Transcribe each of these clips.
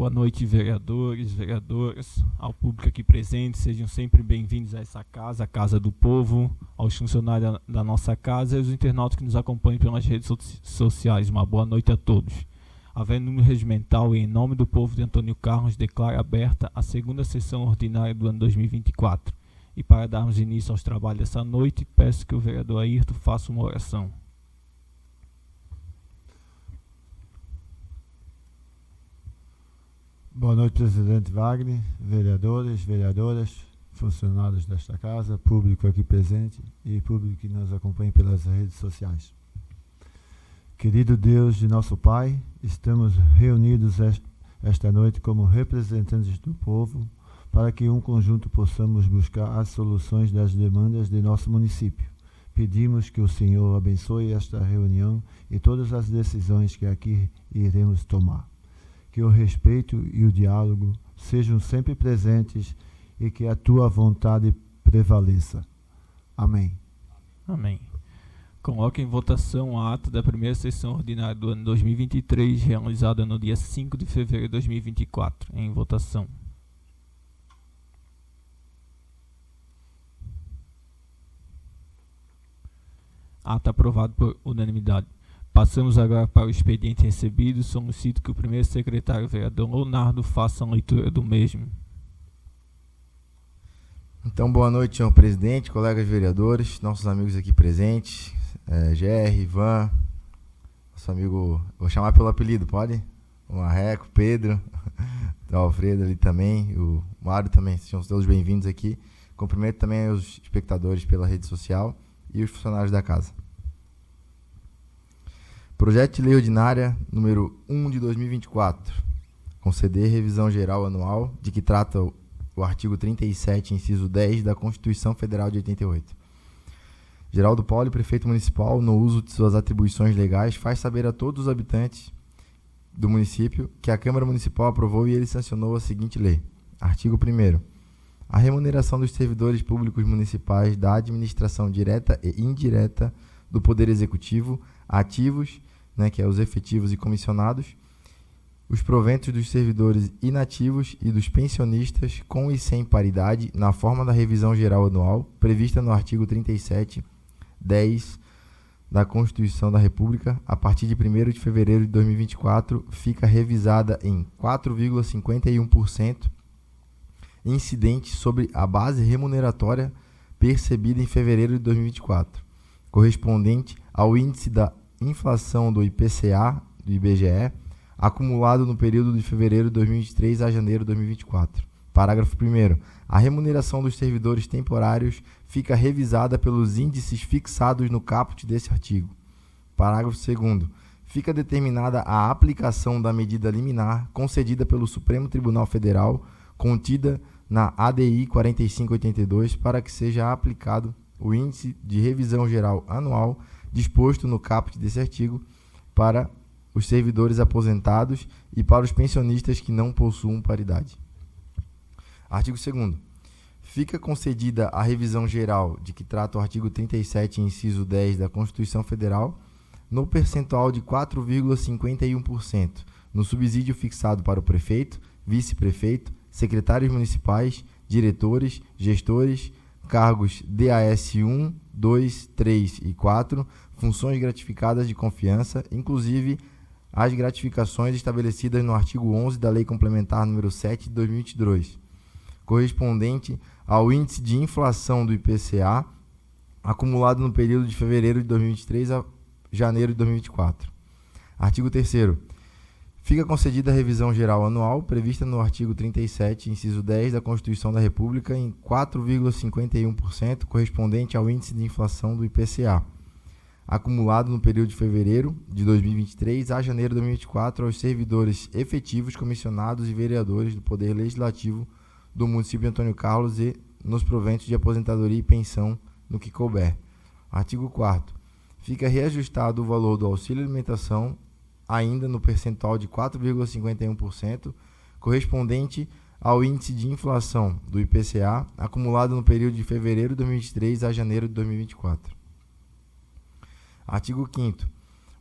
Boa noite, vereadores, vereadoras, ao público aqui presente, sejam sempre bem-vindos a essa casa, a Casa do Povo, aos funcionários da nossa casa e aos internautas que nos acompanham pelas redes sociais. Uma boa noite a todos. Havendo número regimental e em nome do povo de Antônio Carlos, declaro aberta a segunda sessão ordinária do ano 2024. E para darmos início aos trabalhos dessa noite, peço que o vereador Ayrton faça uma oração. Boa noite, presidente Wagner, vereadores, vereadoras, funcionários desta casa, público aqui presente e público que nos acompanha pelas redes sociais. Querido Deus de nosso Pai, estamos reunidos esta noite como representantes do povo para que em conjunto possamos buscar as soluções das demandas de nosso município. Pedimos que o Senhor abençoe esta reunião e todas as decisões que aqui iremos tomar. Que o respeito e o diálogo sejam sempre presentes e que a tua vontade prevaleça. Amém. Amém. Coloque em votação a ata da primeira sessão ordinária do ano 2023, realizada no dia 5 de fevereiro de 2024. Em votação. Ata aprovado por unanimidade. Passamos agora para o expediente recebido. Solicito que o primeiro secretário, vereador Leonardo, faça a leitura do mesmo. Então, boa noite, senhor presidente, colegas vereadores, nossos amigos aqui presentes, GR, Ivan, nosso amigo, vou chamar pelo apelido, pode? O Marreco, Pedro, o Alfredo ali também, o Mário também, sejam todos bem-vindos aqui. Cumprimento também os espectadores pela rede social e os funcionários da casa. Projeto de Lei Ordinária número 1 de 2024. Conceder revisão geral anual, de que trata o artigo 37, inciso 10 da Constituição Federal de 88. Geraldo Poli, prefeito municipal, no uso de suas atribuições legais, faz saber a todos os habitantes do município que a Câmara Municipal aprovou e ele sancionou a seguinte lei. Artigo 1º. A remuneração dos servidores públicos municipais da administração direta e indireta do Poder Executivo, ativos, que é os efetivos e comissionados, os proventos dos servidores inativos e dos pensionistas com e sem paridade na forma da revisão geral anual prevista no artigo 37(10) da Constituição da República, a partir de 1º de fevereiro de 2024, fica revisada em 4,51% incidente sobre a base remuneratória percebida em fevereiro de 2024, correspondente ao índice da inflação do IPCA, do IBGE, acumulado no período de fevereiro de 2023 a janeiro de 2024. Parágrafo 1º. A remuneração dos servidores temporários fica revisada pelos índices fixados no caput desse artigo. Parágrafo 2º. Fica determinada a aplicação da medida liminar concedida pelo Supremo Tribunal Federal, contida na ADI 4582, para que seja aplicado o índice de revisão geral anual disposto no caput desse artigo para os servidores aposentados e para os pensionistas que não possuam paridade. Artigo 2º. Fica concedida a revisão geral de que trata o artigo 37, inciso 10 da Constituição Federal, no percentual de 4,51%, no subsídio fixado para o prefeito, vice-prefeito, secretários municipais, diretores, gestores, cargos DAS 1, 2, 3 e 4, funções gratificadas de confiança, inclusive as gratificações estabelecidas no artigo 11 da Lei Complementar número 7 de 2022, correspondente ao índice de inflação do IPCA, acumulado no período de fevereiro de 2023 a janeiro de 2024. Artigo 3º. Fica concedida a revisão geral anual prevista no artigo 37, inciso 10 da Constituição da República em 4,51%, correspondente ao índice de inflação do IPCA, acumulado no período de fevereiro de 2023 a janeiro de 2024 aos servidores efetivos, comissionados e vereadores do Poder Legislativo do município de Antônio Carlos e nos proventos de aposentadoria e pensão no que couber. Artigo 4º. Fica reajustado o valor do auxílio alimentação ainda no percentual de 4,51%, correspondente ao índice de inflação do IPCA, acumulado no período de fevereiro de 2023 a janeiro de 2024. Artigo 5º.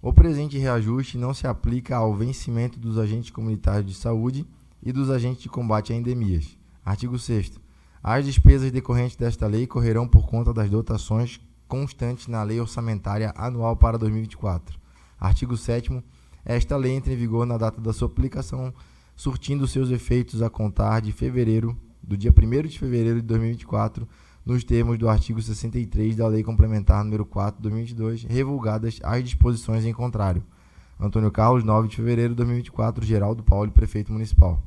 O presente reajuste não se aplica ao vencimento dos agentes comunitários de saúde e dos agentes de combate a endemias. Artigo 6º. As despesas decorrentes desta lei correrão por conta das dotações constantes na Lei Orçamentária Anual para 2024. Artigo 7º. Esta lei entra em vigor na data da sua aplicação, surtindo seus efeitos a contar do dia 1º de fevereiro de 2024, nos termos do artigo 63 da Lei Complementar número 4 de 2022, revulgadas as disposições em contrário. Antônio Carlos, 9 de fevereiro de 2024, Geraldo Pauli, Prefeito Municipal.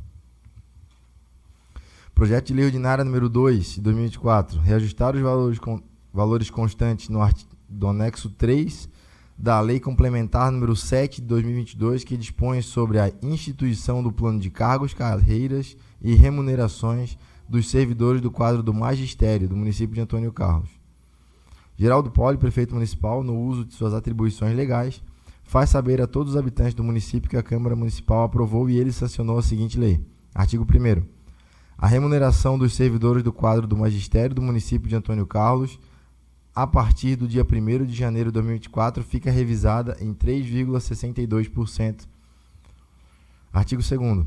Projeto de Lei Ordinária número 2 de 2024, reajustar os valores constantes do anexo 3 da Lei Complementar número 7 de 2022, que dispõe sobre a instituição do plano de cargos, carreiras e remunerações dos servidores do quadro do magistério do município de Antônio Carlos. Geraldo Pauli, Prefeito Municipal, no uso de suas atribuições legais, faz saber a todos os habitantes do município que a Câmara Municipal aprovou e ele sancionou a seguinte lei. Artigo 1º. A remuneração dos servidores do quadro do magistério do município de Antônio Carlos, a partir do dia 1º de janeiro de 2024, fica revisada em 3,62%. Artigo 2º.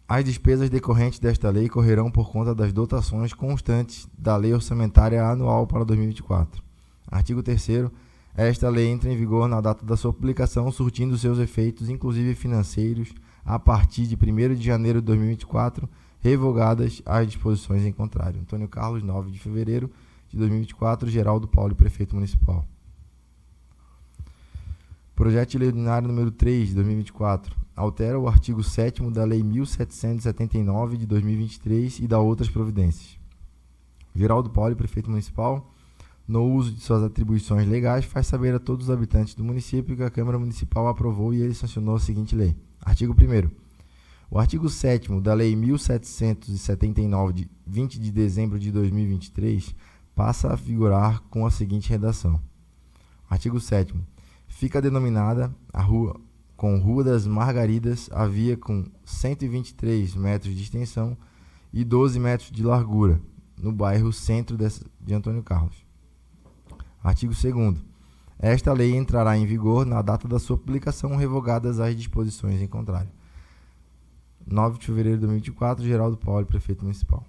As despesas decorrentes desta lei correrão por conta das dotações constantes da Lei Orçamentária Anual para 2024. Artigo 3º. Esta lei entra em vigor na data da sua publicação, surtindo seus efeitos, inclusive financeiros, a partir de 1º de janeiro de 2024, revogadas as disposições em contrário. Antônio Carlos, 9 de fevereiro de 2024, Geraldo Pauli, Prefeito Municipal. Projeto de Lei Ordinária número 3 de 2024. Altera o artigo 7º da Lei 1779 de 2023 e dá outras providências. Geraldo Pauli, Prefeito Municipal, no uso de suas atribuições legais, faz saber a todos os habitantes do município que a Câmara Municipal aprovou e ele sancionou a seguinte lei. Artigo 1º. O artigo 7º da Lei 1779, de 20 de dezembro de 2023, passa a vigorar com a seguinte redação. Artigo 7º. Fica denominada a rua com Rua das Margaridas, a via com 123 metros de extensão e 12 metros de largura, no bairro Centro de Antônio Carlos. Artigo 2º. Esta lei entrará em vigor na data da sua publicação, revogadas as disposições em contrário. 9 de fevereiro de 2024, Geraldo Pauli, Prefeito Municipal.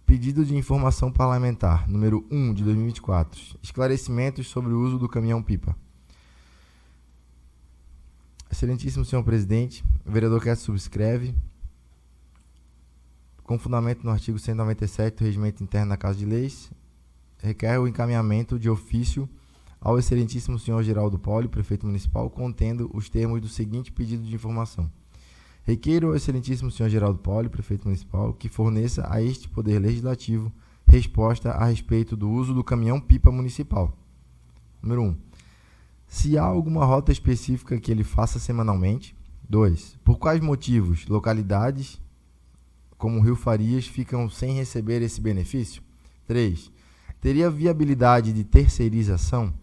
Pedido de informação parlamentar, número 1 de 2024. Esclarecimentos sobre o uso do caminhão-pipa. Excelentíssimo senhor presidente, o vereador que subscreve, com fundamento no artigo 197 do Regimento Interno da Casa de Leis, requer o encaminhamento de ofício ao excelentíssimo senhor Geraldo Pauli, Prefeito Municipal, contendo os termos do seguinte pedido de informação. Requeiro ao excelentíssimo senhor Geraldo Pauli, Prefeito Municipal, que forneça a este Poder Legislativo resposta a respeito do uso do caminhão-pipa municipal. Número 1. Se há alguma rota específica que ele faça semanalmente. 2. Por quais motivos localidades como Rio Farias ficam sem receber esse benefício? 3. Teria viabilidade de terceirização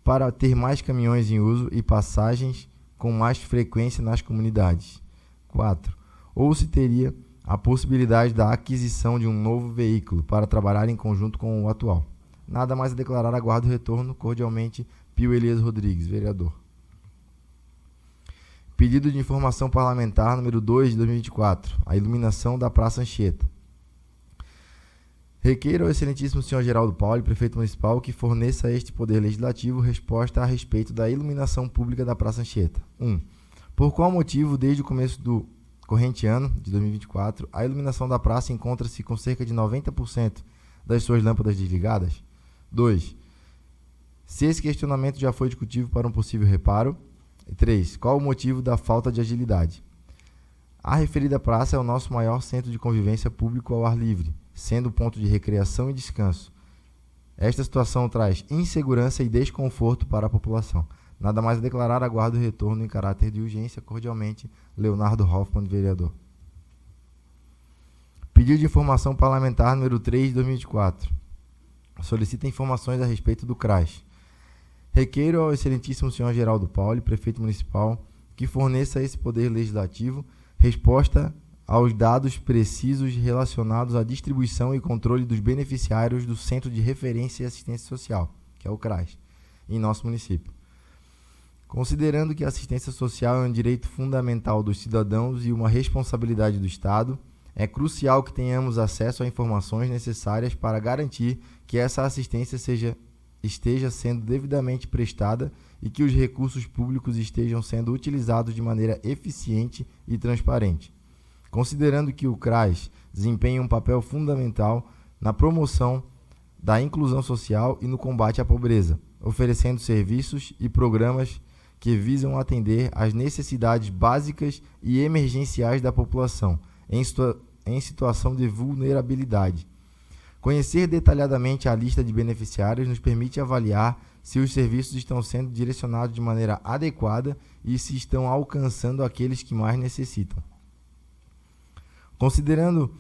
para ter mais caminhões em uso e passagens com mais frequência nas comunidades? 4. Ou se teria a possibilidade da aquisição de um novo veículo para trabalhar em conjunto com o atual? Nada mais a declarar, aguardo o retorno. Cordialmente, Pio Elias Rodrigues, vereador. Pedido de informação parlamentar número 2 de 2024. A iluminação da Praça Anchieta. Requeiro ao excelentíssimo senhor Geraldo Pauli, Prefeito Municipal, que forneça a este Poder Legislativo resposta a respeito da iluminação pública da Praça Anchieta. 1. Por qual motivo, desde o começo do corrente ano de 2024, a iluminação da praça encontra-se com cerca de 90% das suas lâmpadas desligadas? 2. Se esse questionamento já foi discutido para um possível reparo. 3. Qual o motivo da falta de agilidade? A referida praça é o nosso maior centro de convivência público ao ar livre, sendo ponto de recreação e descanso. Esta situação traz insegurança e desconforto para a população. Nada mais a declarar, aguardo o retorno em caráter de urgência. Cordialmente, Leonardo Hoffmann, vereador. Pedido de informação parlamentar número 3 de 2024. Solicita informações a respeito do CRAS. Requeiro ao excelentíssimo senhor Geraldo Pauli, Prefeito Municipal, que forneça a esse Poder Legislativo resposta aos dados precisos relacionados à distribuição e controle dos beneficiários do Centro de Referência e Assistência Social, que é o CRAS, em nosso município. Considerando que a assistência social é um direito fundamental dos cidadãos e uma responsabilidade do Estado, é crucial que tenhamos acesso a informações necessárias para garantir que essa assistência esteja sendo devidamente prestada e que os recursos públicos estejam sendo utilizados de maneira eficiente e transparente. Considerando que o CRAS desempenha um papel fundamental na promoção da inclusão social e no combate à pobreza, oferecendo serviços e programas que visam atender às necessidades básicas e emergenciais da população em situação de vulnerabilidade. Conhecer detalhadamente a lista de beneficiários nos permite avaliar se os serviços estão sendo direcionados de maneira adequada e se estão alcançando aqueles que mais necessitam. Considerando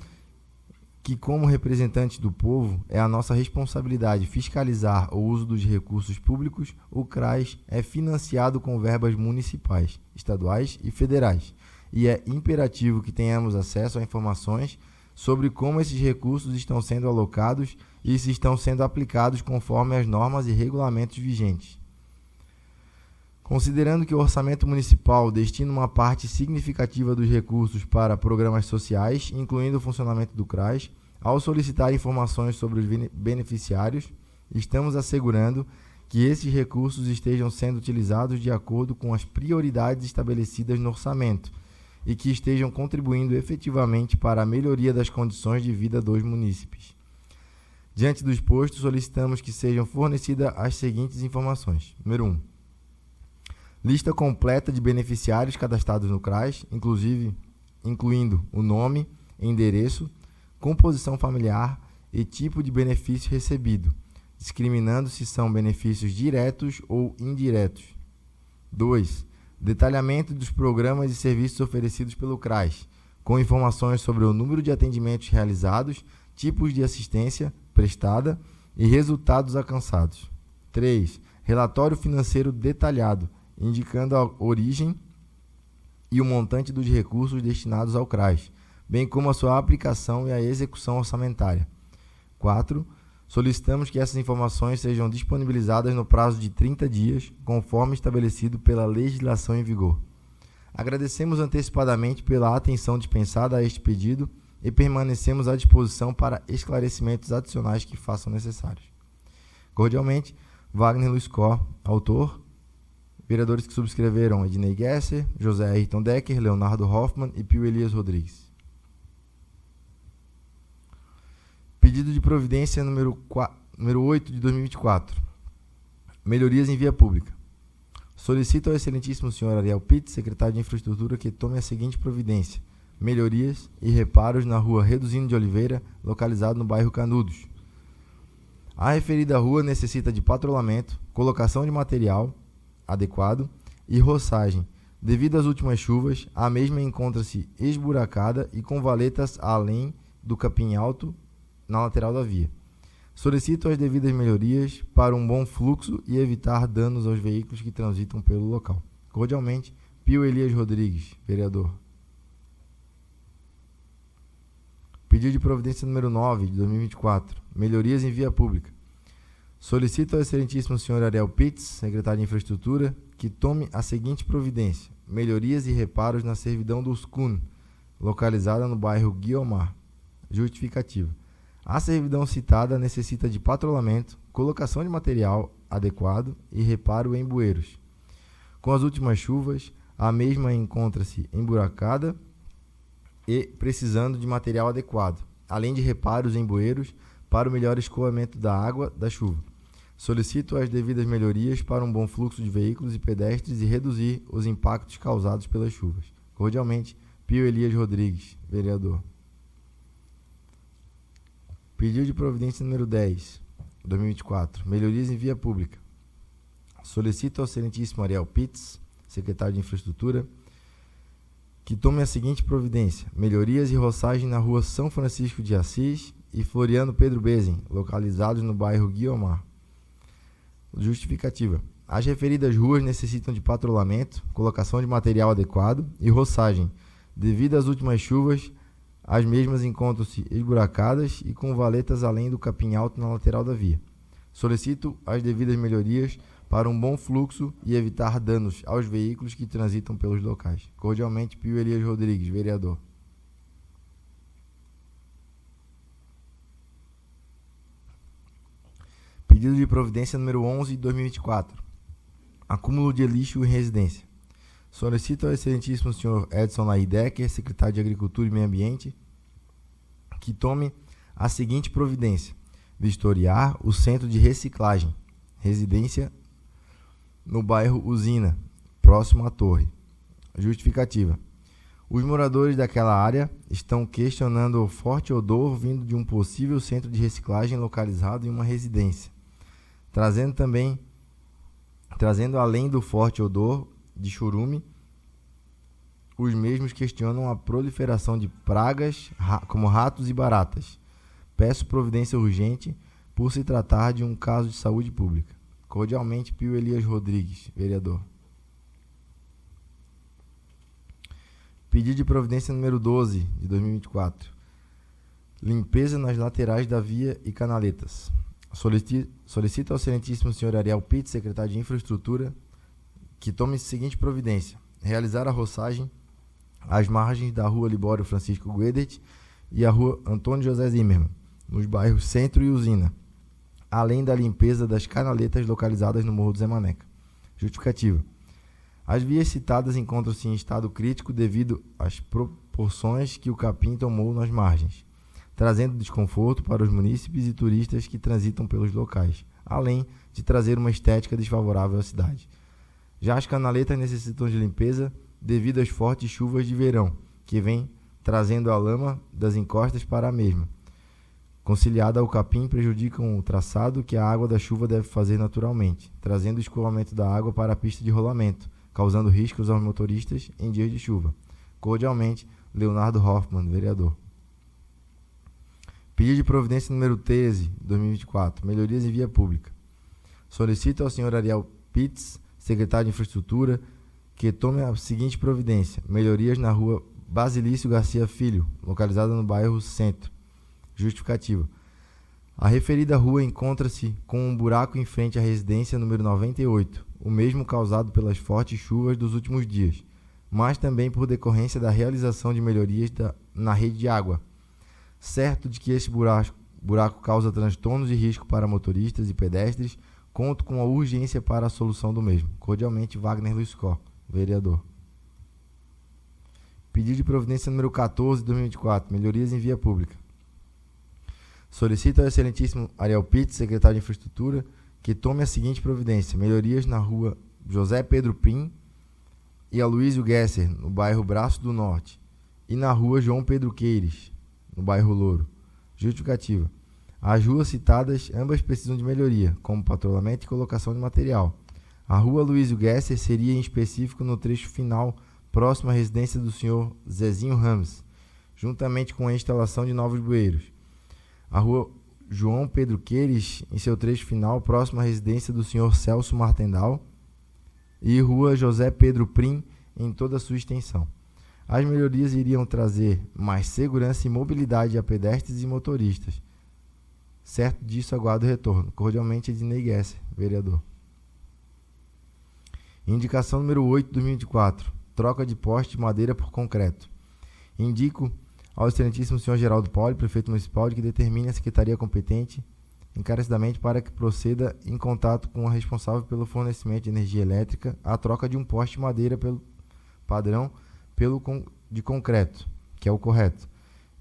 que, como representantes do povo, é a nossa responsabilidade fiscalizar o uso dos recursos públicos, o CRAS é financiado com verbas municipais, estaduais e federais, e é imperativo que tenhamos acesso a informações sobre como esses recursos estão sendo alocados e se estão sendo aplicados conforme as normas e regulamentos vigentes. Considerando que o orçamento municipal destina uma parte significativa dos recursos para programas sociais, incluindo o funcionamento do CRAS, ao solicitar informações sobre os beneficiários, estamos assegurando que esses recursos estejam sendo utilizados de acordo com as prioridades estabelecidas no orçamento e que estejam contribuindo efetivamente para a melhoria das condições de vida dos munícipes. Diante do exposto, solicitamos que sejam fornecidas as seguintes informações. Número 1. Lista completa de beneficiários cadastrados no CRAS, incluindo o nome, endereço, composição familiar e tipo de benefício recebido, discriminando se são benefícios diretos ou indiretos. 2. Detalhamento dos programas e serviços oferecidos pelo CRAS, com informações sobre o número de atendimentos realizados, tipos de assistência prestada e resultados alcançados. 3. Relatório financeiro detalhado, indicando a origem e o montante dos recursos destinados ao CRAS, bem como a sua aplicação e a execução orçamentária. 4. Solicitamos que essas informações sejam disponibilizadas no prazo de 30 dias, conforme estabelecido pela legislação em vigor. Agradecemos antecipadamente pela atenção dispensada a este pedido e permanecemos à disposição para esclarecimentos adicionais que façam necessários. Cordialmente, Wagner Luiz Cor, autor. Vereadores que subscreveram: Ednei Gesser, José Ayrton Decker, Leonardo Hoffmann e Pio Elias Rodrigues. Pedido de providência número 8 de 2024. Melhorias em via pública. Solicito ao excelentíssimo senhor Ariel Pitts, secretário de Infraestrutura, que tome a seguinte providência: melhorias e reparos na rua Reduzino de Oliveira, localizado no bairro Canudos. A referida rua necessita de patrulhamento, colocação de material adequado e roçagem. Devido às últimas chuvas, a mesma encontra-se esburacada e com valetas além do capim alto na lateral da via. Solicito as devidas melhorias para um bom fluxo e evitar danos aos veículos que transitam pelo local. Cordialmente, Pio Elias Rodrigues, vereador. Pedido de providência número 9 de 2024. Melhorias em via pública. Solicito ao excelentíssimo senhor Ariel Pitts, secretário de Infraestrutura, que tome a seguinte providência: melhorias e reparos na servidão do SCUN, localizada no bairro Guiomar. Justificativa: a servidão citada necessita de patrulhamento, colocação de material adequado e reparo em bueiros. Com as últimas chuvas, a mesma encontra-se emburacada e precisando de material adequado, além de reparos em bueiros para o melhor escoamento da água da chuva. Solicito as devidas melhorias para um bom fluxo de veículos e pedestres e reduzir os impactos causados pelas chuvas. Cordialmente, Pio Elias Rodrigues, vereador. Pedido de providência número 10, 2024. Melhorias em via pública. Solicito ao excelentíssimo Ariel Pitts, secretário de Infraestrutura, que tome a seguinte providência: melhorias e roçagem na rua São Francisco de Assis e Floriano Pedro Bezen, localizados no bairro Guiomar. Justificativa: as referidas ruas necessitam de patrulhamento, colocação de material adequado e roçagem. Devido às últimas chuvas, as mesmas encontram-se esburacadas e com valetas além do capim alto na lateral da via. Solicito as devidas melhorias para um bom fluxo e evitar danos aos veículos que transitam pelos locais. Cordialmente, Pio Elias Rodrigues, vereador. Pedido de providência número 11 de 2024. Acúmulo de lixo em residência. Solicito ao excelentíssimo senhor Edson Laidecker, secretário de Agricultura e Meio Ambiente, que tome a seguinte providência: vistoriar o centro de reciclagem, residência no bairro Usina, próximo à torre. Justificativa: os moradores daquela área estão questionando o forte odor vindo de um possível centro de reciclagem localizado em uma residência, trazendo além do forte odor de churume, os mesmos questionam a proliferação de pragas como ratos e baratas. Peço providência urgente por se tratar de um caso de saúde pública. Cordialmente, Pio Elias Rodrigues, vereador. Pedido de providência número 12, de 2024. Limpeza nas laterais da via e canaletas. Solicito ao excelentíssimo senhor Ariel Pitt, secretário de Infraestrutura, que tome a seguinte providência: realizar a roçagem às margens da rua Libório Francisco Guedert e a rua Antônio José Zimmermann, nos bairros Centro e Usina, além da limpeza das canaletas localizadas no Morro do Zé Maneca. Justificativa: as vias citadas encontram-se em estado crítico devido às proporções que o capim tomou nas margens, trazendo desconforto para os munícipes e turistas que transitam pelos locais, além de trazer uma estética desfavorável à cidade. Já as canaletas necessitam de limpeza devido às fortes chuvas de verão, que vêm trazendo a lama das encostas para a mesma. Conciliada ao capim, prejudicam o traçado que a água da chuva deve fazer naturalmente, trazendo o escoamento da água para a pista de rolamento, causando riscos aos motoristas em dias de chuva. Cordialmente, Leonardo Hoffmann, vereador. Pedido de providência número 13, 2024. Melhorias em via pública. Solicito ao senhor Ariel Pitts, secretário de Infraestrutura, que tome a seguinte providência: melhorias na rua Basilício Garcia Filho, localizada no bairro Centro. Justificativa: a referida rua encontra-se com um buraco em frente à residência número 98, o mesmo causado pelas fortes chuvas dos últimos dias, mas também por decorrência da realização de melhorias na rede de água. Certo de que esse buraco causa transtornos e risco para motoristas e pedestres, conto com a urgência para a solução do mesmo. Cordialmente, Wagner Luiz Có, vereador. Pedido de providência número 14 de 2024, melhorias em via pública. Solicito ao excelentíssimo Ariel Pitt, secretário de Infraestrutura, que tome a seguinte providência: melhorias na rua José Pedro Prim e Aloysio Gesser, no bairro Braço do Norte, e na rua João Pedro Queires, no bairro Louro. Justificativa: as ruas citadas ambas precisam de melhoria, como patrulhamento e colocação de material. A rua Aloysio Gesser seria em específico no trecho final, próximo à residência do senhor Zezinho Ramos, juntamente com a instalação de novos bueiros. A rua João Pedro Queires, em seu trecho final, próximo à residência do senhor Celso Martendal, e rua José Pedro Prim, em toda a sua extensão. As melhorias iriam trazer mais segurança e mobilidade a pedestres e motoristas. Certo disso, aguardo o retorno. Cordialmente, Ednei Gesser, vereador. Indicação número 8 de 2024. Troca de poste de madeira por concreto. Indico ao excelentíssimo senhor Geraldo Poli, prefeito municipal, de que determine a secretaria competente encarecidamente para que proceda em contato com a responsável pelo fornecimento de energia elétrica a troca de um poste de madeira pelo padrão de concreto, que é o correto,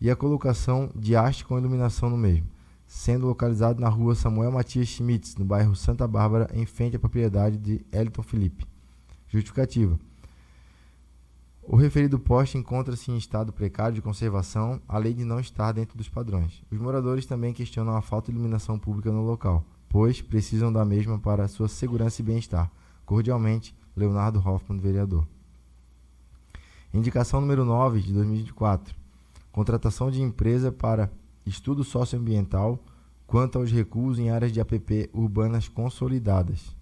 e a colocação de haste com iluminação no mesmo, sendo localizado na rua Samuel Matias Schmitz, no bairro Santa Bárbara, em frente à propriedade de Eliton Felipe. Justificativa: o referido poste encontra-se em estado precário de conservação, além de não estar dentro dos padrões. Os moradores também questionam a falta de iluminação pública no local, pois precisam da mesma para sua segurança e bem-estar. Cordialmente, Leonardo Hoffmann, vereador. Indicação número 9, de 2024. Contratação de empresa para estudo socioambiental quanto aos recuos em áreas de APP urbanas consolidadas.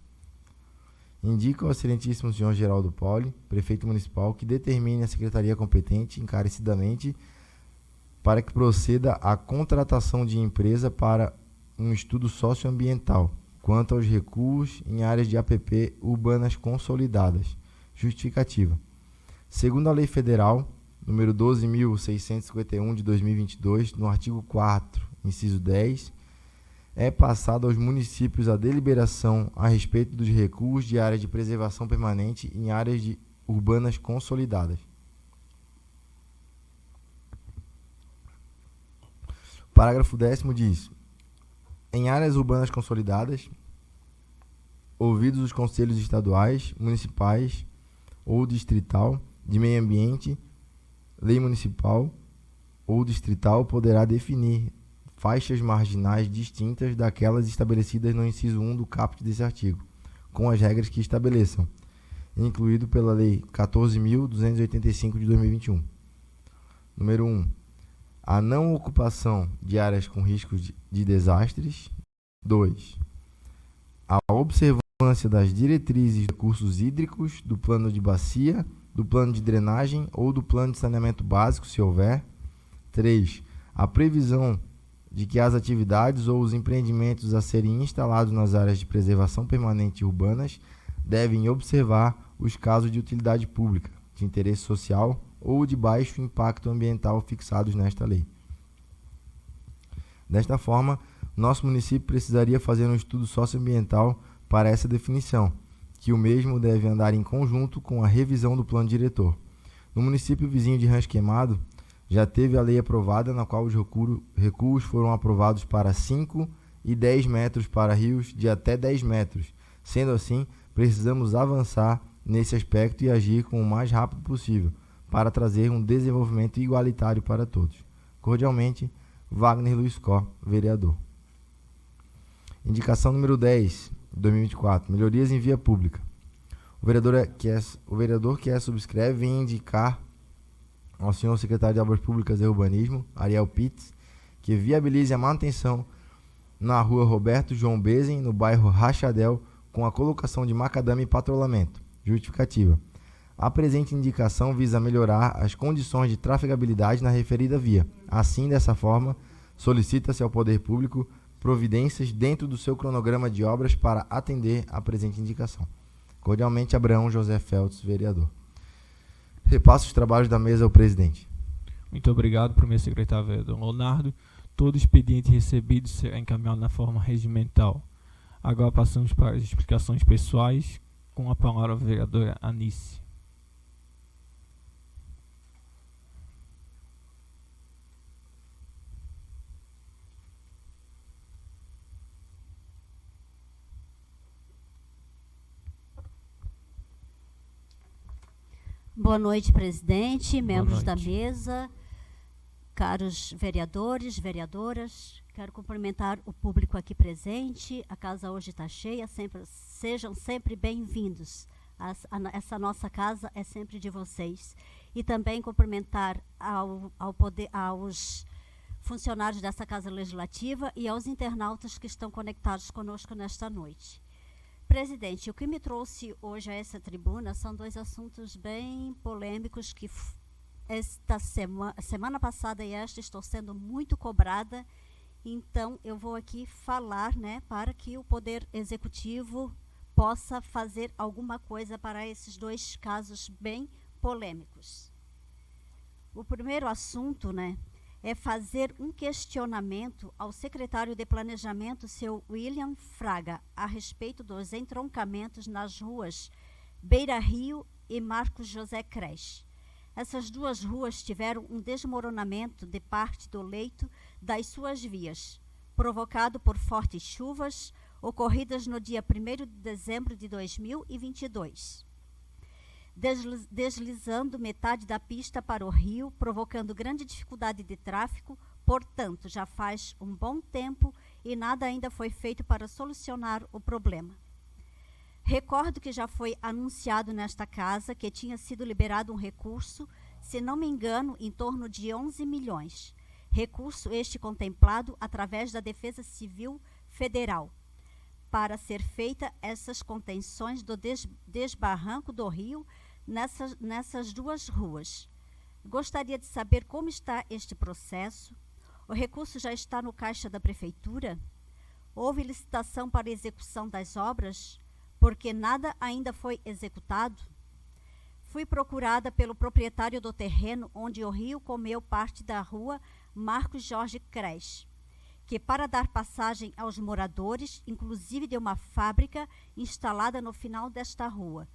Indico ao excelentíssimo senhor Geraldo Poli, prefeito municipal, que determine a secretaria competente encarecidamente para que proceda a contratação de empresa para um estudo socioambiental quanto aos recuos em áreas de APP urbanas consolidadas. Justificativa. Segundo a Lei Federal número 12.651 de 2022, no artigo 4º, inciso 10, é passado aos municípios a deliberação a respeito dos recuos de áreas de preservação permanente em áreas urbanas consolidadas. Parágrafo 10º diz: em áreas urbanas consolidadas, ouvidos os conselhos estaduais, municipais ou distrital de meio ambiente, lei municipal ou distrital poderá definir faixas marginais distintas daquelas estabelecidas no inciso 1 do caput desse artigo, com as regras que estabeleçam, incluído pela Lei 14.285 de 2021. Número 1. A não ocupação de áreas com riscos de desastres. 2. A observância das diretrizes de recursos hídricos, do plano de bacia, do plano de drenagem ou do plano de saneamento básico, se houver. 3. A previsão de que as atividades ou os empreendimentos a serem instalados nas áreas de preservação permanente urbanas devem observar os casos de utilidade pública, de interesse social ou de baixo impacto ambiental fixados nesta lei. Desta forma, nosso município precisaria fazer um estudo socioambiental para essa definição, que o mesmo deve andar em conjunto com a revisão do plano diretor. No município vizinho de Rancho Queimado, já teve a lei aprovada, na qual os recuos foram aprovados para 5 e 10 metros para rios de até 10 metros. Sendo assim, precisamos avançar nesse aspecto e agir com o mais rápido possível, para trazer um desenvolvimento igualitário para todos. Cordialmente, Wagner Luiz Có, vereador. Indicação número 10, 2024, melhorias em via pública. O vereador que subscreve vem indicar ao senhor secretário de Obras Públicas e Urbanismo, Ariel Pitts, que viabilize a manutenção na rua Roberto João Bezen, no bairro Rachadel, com a colocação de macadame e patrulhamento. Justificativa. A presente indicação visa melhorar as condições de trafegabilidade na referida via. Assim, dessa forma, solicita-se ao Poder Público providências dentro do seu cronograma de obras para atender a presente indicação. Cordialmente, Abraão José Feltz, vereador. Repasso os trabalhos da mesa ao presidente. Muito obrigado, primeiro secretário vereador Leonardo. Todo expediente recebido será encaminhado na forma regimental. Agora passamos para as explicações pessoais, com a palavra a vereadora Anice. Boa noite, presidente, membros da mesa, caros vereadores, vereadoras. Quero cumprimentar o público aqui presente. A casa hoje está cheia, sejam sempre bem-vindos. Essa nossa casa é sempre de vocês. E também cumprimentar aos funcionários dessa Casa Legislativa e aos internautas que estão conectados conosco nesta noite. Presidente, o que me trouxe hoje a essa tribuna são dois assuntos bem polêmicos que esta semana passada e esta estou sendo muito cobrada, então eu vou aqui falar, para que o Poder Executivo possa fazer alguma coisa para esses dois casos bem polêmicos. O primeiro assunto, é fazer um questionamento ao secretário de Planejamento, seu William Fraga, a respeito dos entroncamentos nas ruas Beira Rio e Marcos José Creche. Essas duas ruas tiveram um desmoronamento de parte do leito das suas vias, provocado por fortes chuvas ocorridas no dia 1º de dezembro de 2022. Deslizando metade da pista para o rio, provocando grande dificuldade de tráfego. Portanto, já faz um bom tempo e nada ainda foi feito para solucionar o problema. Recordo que já foi anunciado nesta casa que tinha sido liberado um recurso, se não me engano, em torno de 11 milhões. Recurso este contemplado através da Defesa Civil Federal, para ser feita essas contenções do desbarranco do rio nessas duas ruas. Gostaria de saber como está este processo. O recurso já está no caixa da prefeitura? Houve licitação para execução das obras, porque nada ainda foi executado? Fui procurada pelo proprietário do terreno onde o rio comeu parte da rua Marcos Jorge Cres, que para dar passagem aos moradores, inclusive de uma fábrica instalada no final desta rua,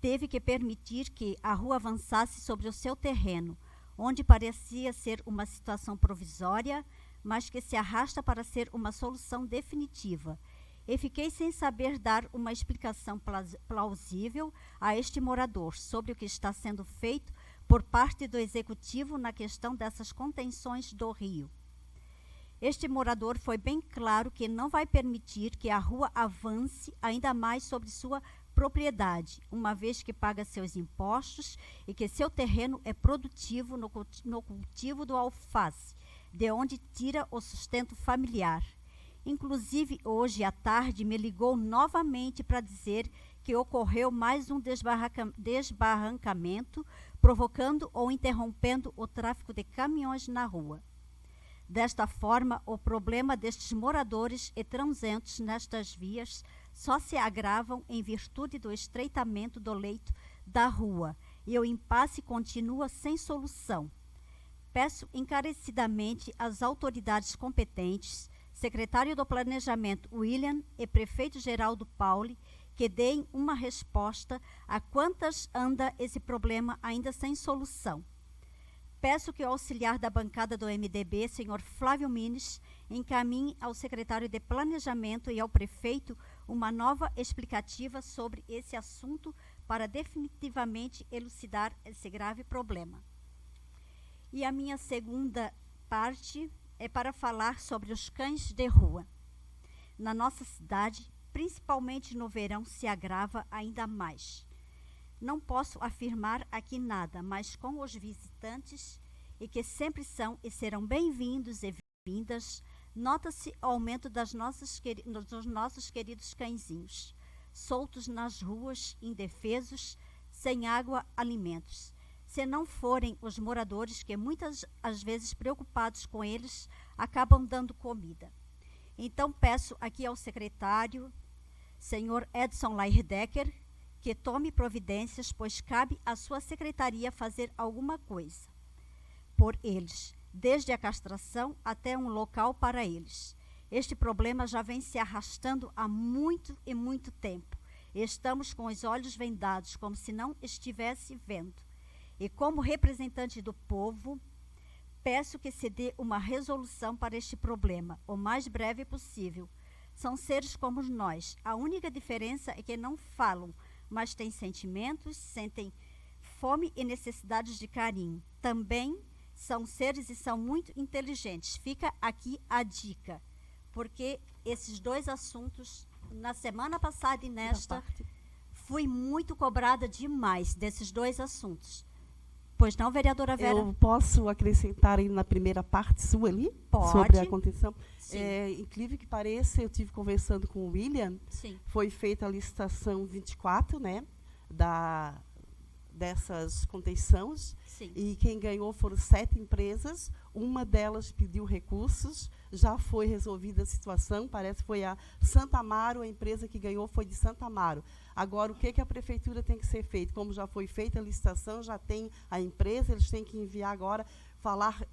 teve que permitir que a rua avançasse sobre o seu terreno, onde parecia ser uma situação provisória, mas que se arrasta para ser uma solução definitiva. E fiquei sem saber dar uma explicação plausível a este morador sobre o que está sendo feito por parte do executivo na questão dessas contenções do rio. Este morador foi bem claro que não vai permitir que a rua avance ainda mais sobre sua propriedade, uma vez que paga seus impostos e que seu terreno é produtivo no cultivo do alface, de onde tira o sustento familiar. Inclusive, hoje à tarde, me ligou novamente para dizer que ocorreu mais um desbarrancamento, provocando ou interrompendo o tráfego de caminhões na rua. Desta forma, o problema destes moradores e transeuntes nestas vias só se agravam em virtude do estreitamento do leito da rua, e o impasse continua sem solução. Peço encarecidamente às autoridades competentes, secretário do Planejamento William e prefeito Geraldo Pauli, que deem uma resposta a quantas anda esse problema ainda sem solução. Peço que o auxiliar da bancada do MDB, senhor Flávio Mines, encaminhe ao secretário de Planejamento e ao prefeito uma nova explicativa sobre esse assunto para definitivamente elucidar esse grave problema. E a minha segunda parte é para falar sobre os cães de rua. Na nossa cidade, principalmente no verão, se agrava ainda mais. Não posso afirmar aqui nada, mas com os visitantes, e que sempre são e serão bem-vindos e vindas, nota-se o aumento dos nossos queridos cãezinhos, soltos nas ruas, indefesos, sem água, alimentos. Se não forem os moradores que muitas às vezes preocupados com eles, acabam dando comida. Então peço aqui ao secretário, senhor Edson Lairdecker, que tome providências, pois cabe à sua secretaria fazer alguma coisa por eles, desde a castração até um local para eles. Este problema já vem se arrastando há muito e muito tempo. Estamos com os olhos vendados, como se não estivesse vendo. E como representante do povo, peço que se dê uma resolução para este problema, o mais breve possível. São seres como nós. A única diferença é que não falam, mas têm sentimentos, sentem fome e necessidades de carinho. Também são seres e são muito inteligentes. Fica aqui a dica, porque esses dois assuntos, na semana passada e nesta, fui muito cobrada demais desses dois assuntos. Pois não, vereadora Vera? Eu posso acrescentar aí na primeira parte sua ali? Pode. Sobre a contenção? Sim. Incrível que pareça, eu tive conversando com o William. Sim. Foi feita a licitação 24, né? Dessas contenções. Sim. E quem ganhou foram 7 empresas. Uma delas pediu recursos. Já foi resolvida a situação. Parece que foi a Santa Amaro, a empresa que ganhou foi de Santa Amaro. Agora, o que a prefeitura tem que ser feito? Como já foi feita a licitação, já tem a empresa, eles têm que enviar agora, falar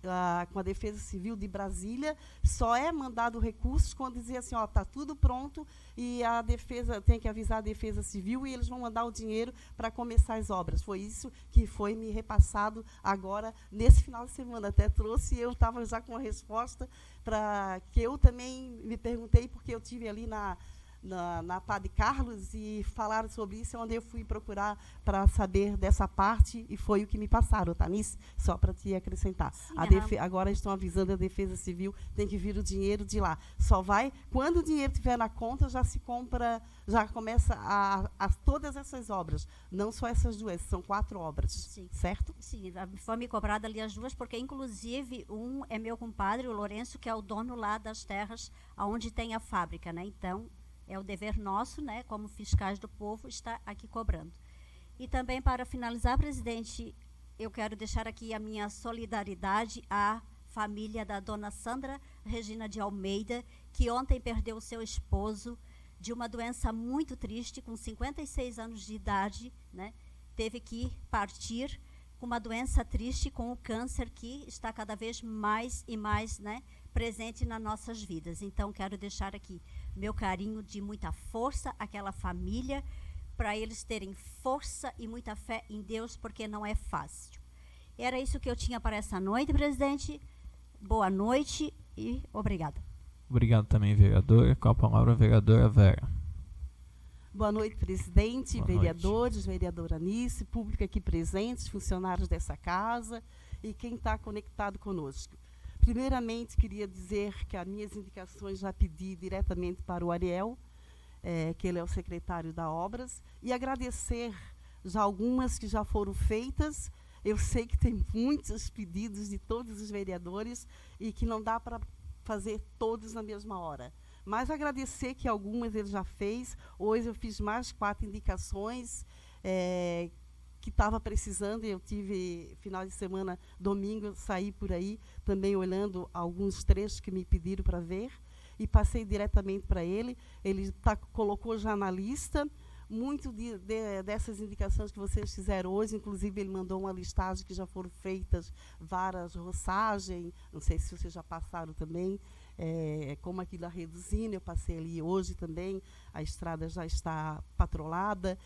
com a Defesa Civil de Brasília. Só é mandado recursos quando dizer assim, ó, está tudo pronto e a defesa tem que avisar a Defesa Civil e eles vão mandar o dinheiro para começar as obras. Foi isso que foi me repassado agora, nesse final de semana. Até trouxe, eu estava já com a resposta para que eu também me perguntei, porque eu tive ali na Padre Carlos e falaram sobre isso, onde eu fui procurar para saber dessa parte e foi o que me passaram, Tanice, só para te acrescentar. Sim, agora estão avisando a Defesa Civil, tem que vir o dinheiro de lá. Só vai, quando o dinheiro estiver na conta, já se compra, já começa a todas essas obras, não só essas duas, são 4 obras, Sim. certo? Sim, foi me cobrada ali as duas, porque inclusive um é meu compadre, o Lourenço, que é o dono lá das terras onde tem a fábrica, né? Então, é o dever nosso, né, como fiscais do povo, estar aqui cobrando. E também, para finalizar, presidente, eu quero deixar aqui a minha solidariedade à família da dona Sandra Regina de Almeida, que ontem perdeu o seu esposo de uma doença muito triste, com 56 anos de idade, né? Teve que partir com uma doença triste, com o câncer que está cada vez mais e mais, né, presente nas nossas vidas. Então, quero deixar aqui meu carinho de muita força àquela família, para eles terem força e muita fé em Deus, porque não é fácil. Era isso que eu tinha para essa noite, presidente. Boa noite e obrigada. Obrigado também, vereadora. Com a palavra, a vereadora Vera. Boa noite, presidente, Boa vereadores, noite. vereadora Anice, público aqui presentes, funcionários dessa casa e quem está conectado conosco. Primeiramente, queria dizer que as minhas indicações já pedi diretamente para o Ariel, que ele é o secretário da Obras, e agradecer já algumas que já foram feitas. Eu sei que tem muitos pedidos de todos os vereadores e que não dá para fazer todos na mesma hora. Mas agradecer que algumas ele já fez. Hoje eu fiz mais 4 indicações que estava precisando. Eu tive, final de semana, domingo, saí por aí, também olhando alguns trechos que me pediram para ver, e passei diretamente para ele. Ele colocou já na lista. Muito dessas indicações que vocês fizeram hoje, inclusive ele mandou uma listagem que já foram feitas várias roçagens, não sei se vocês já passaram também, como aqui da Reduzina, eu passei ali hoje também, a estrada já está patrolada,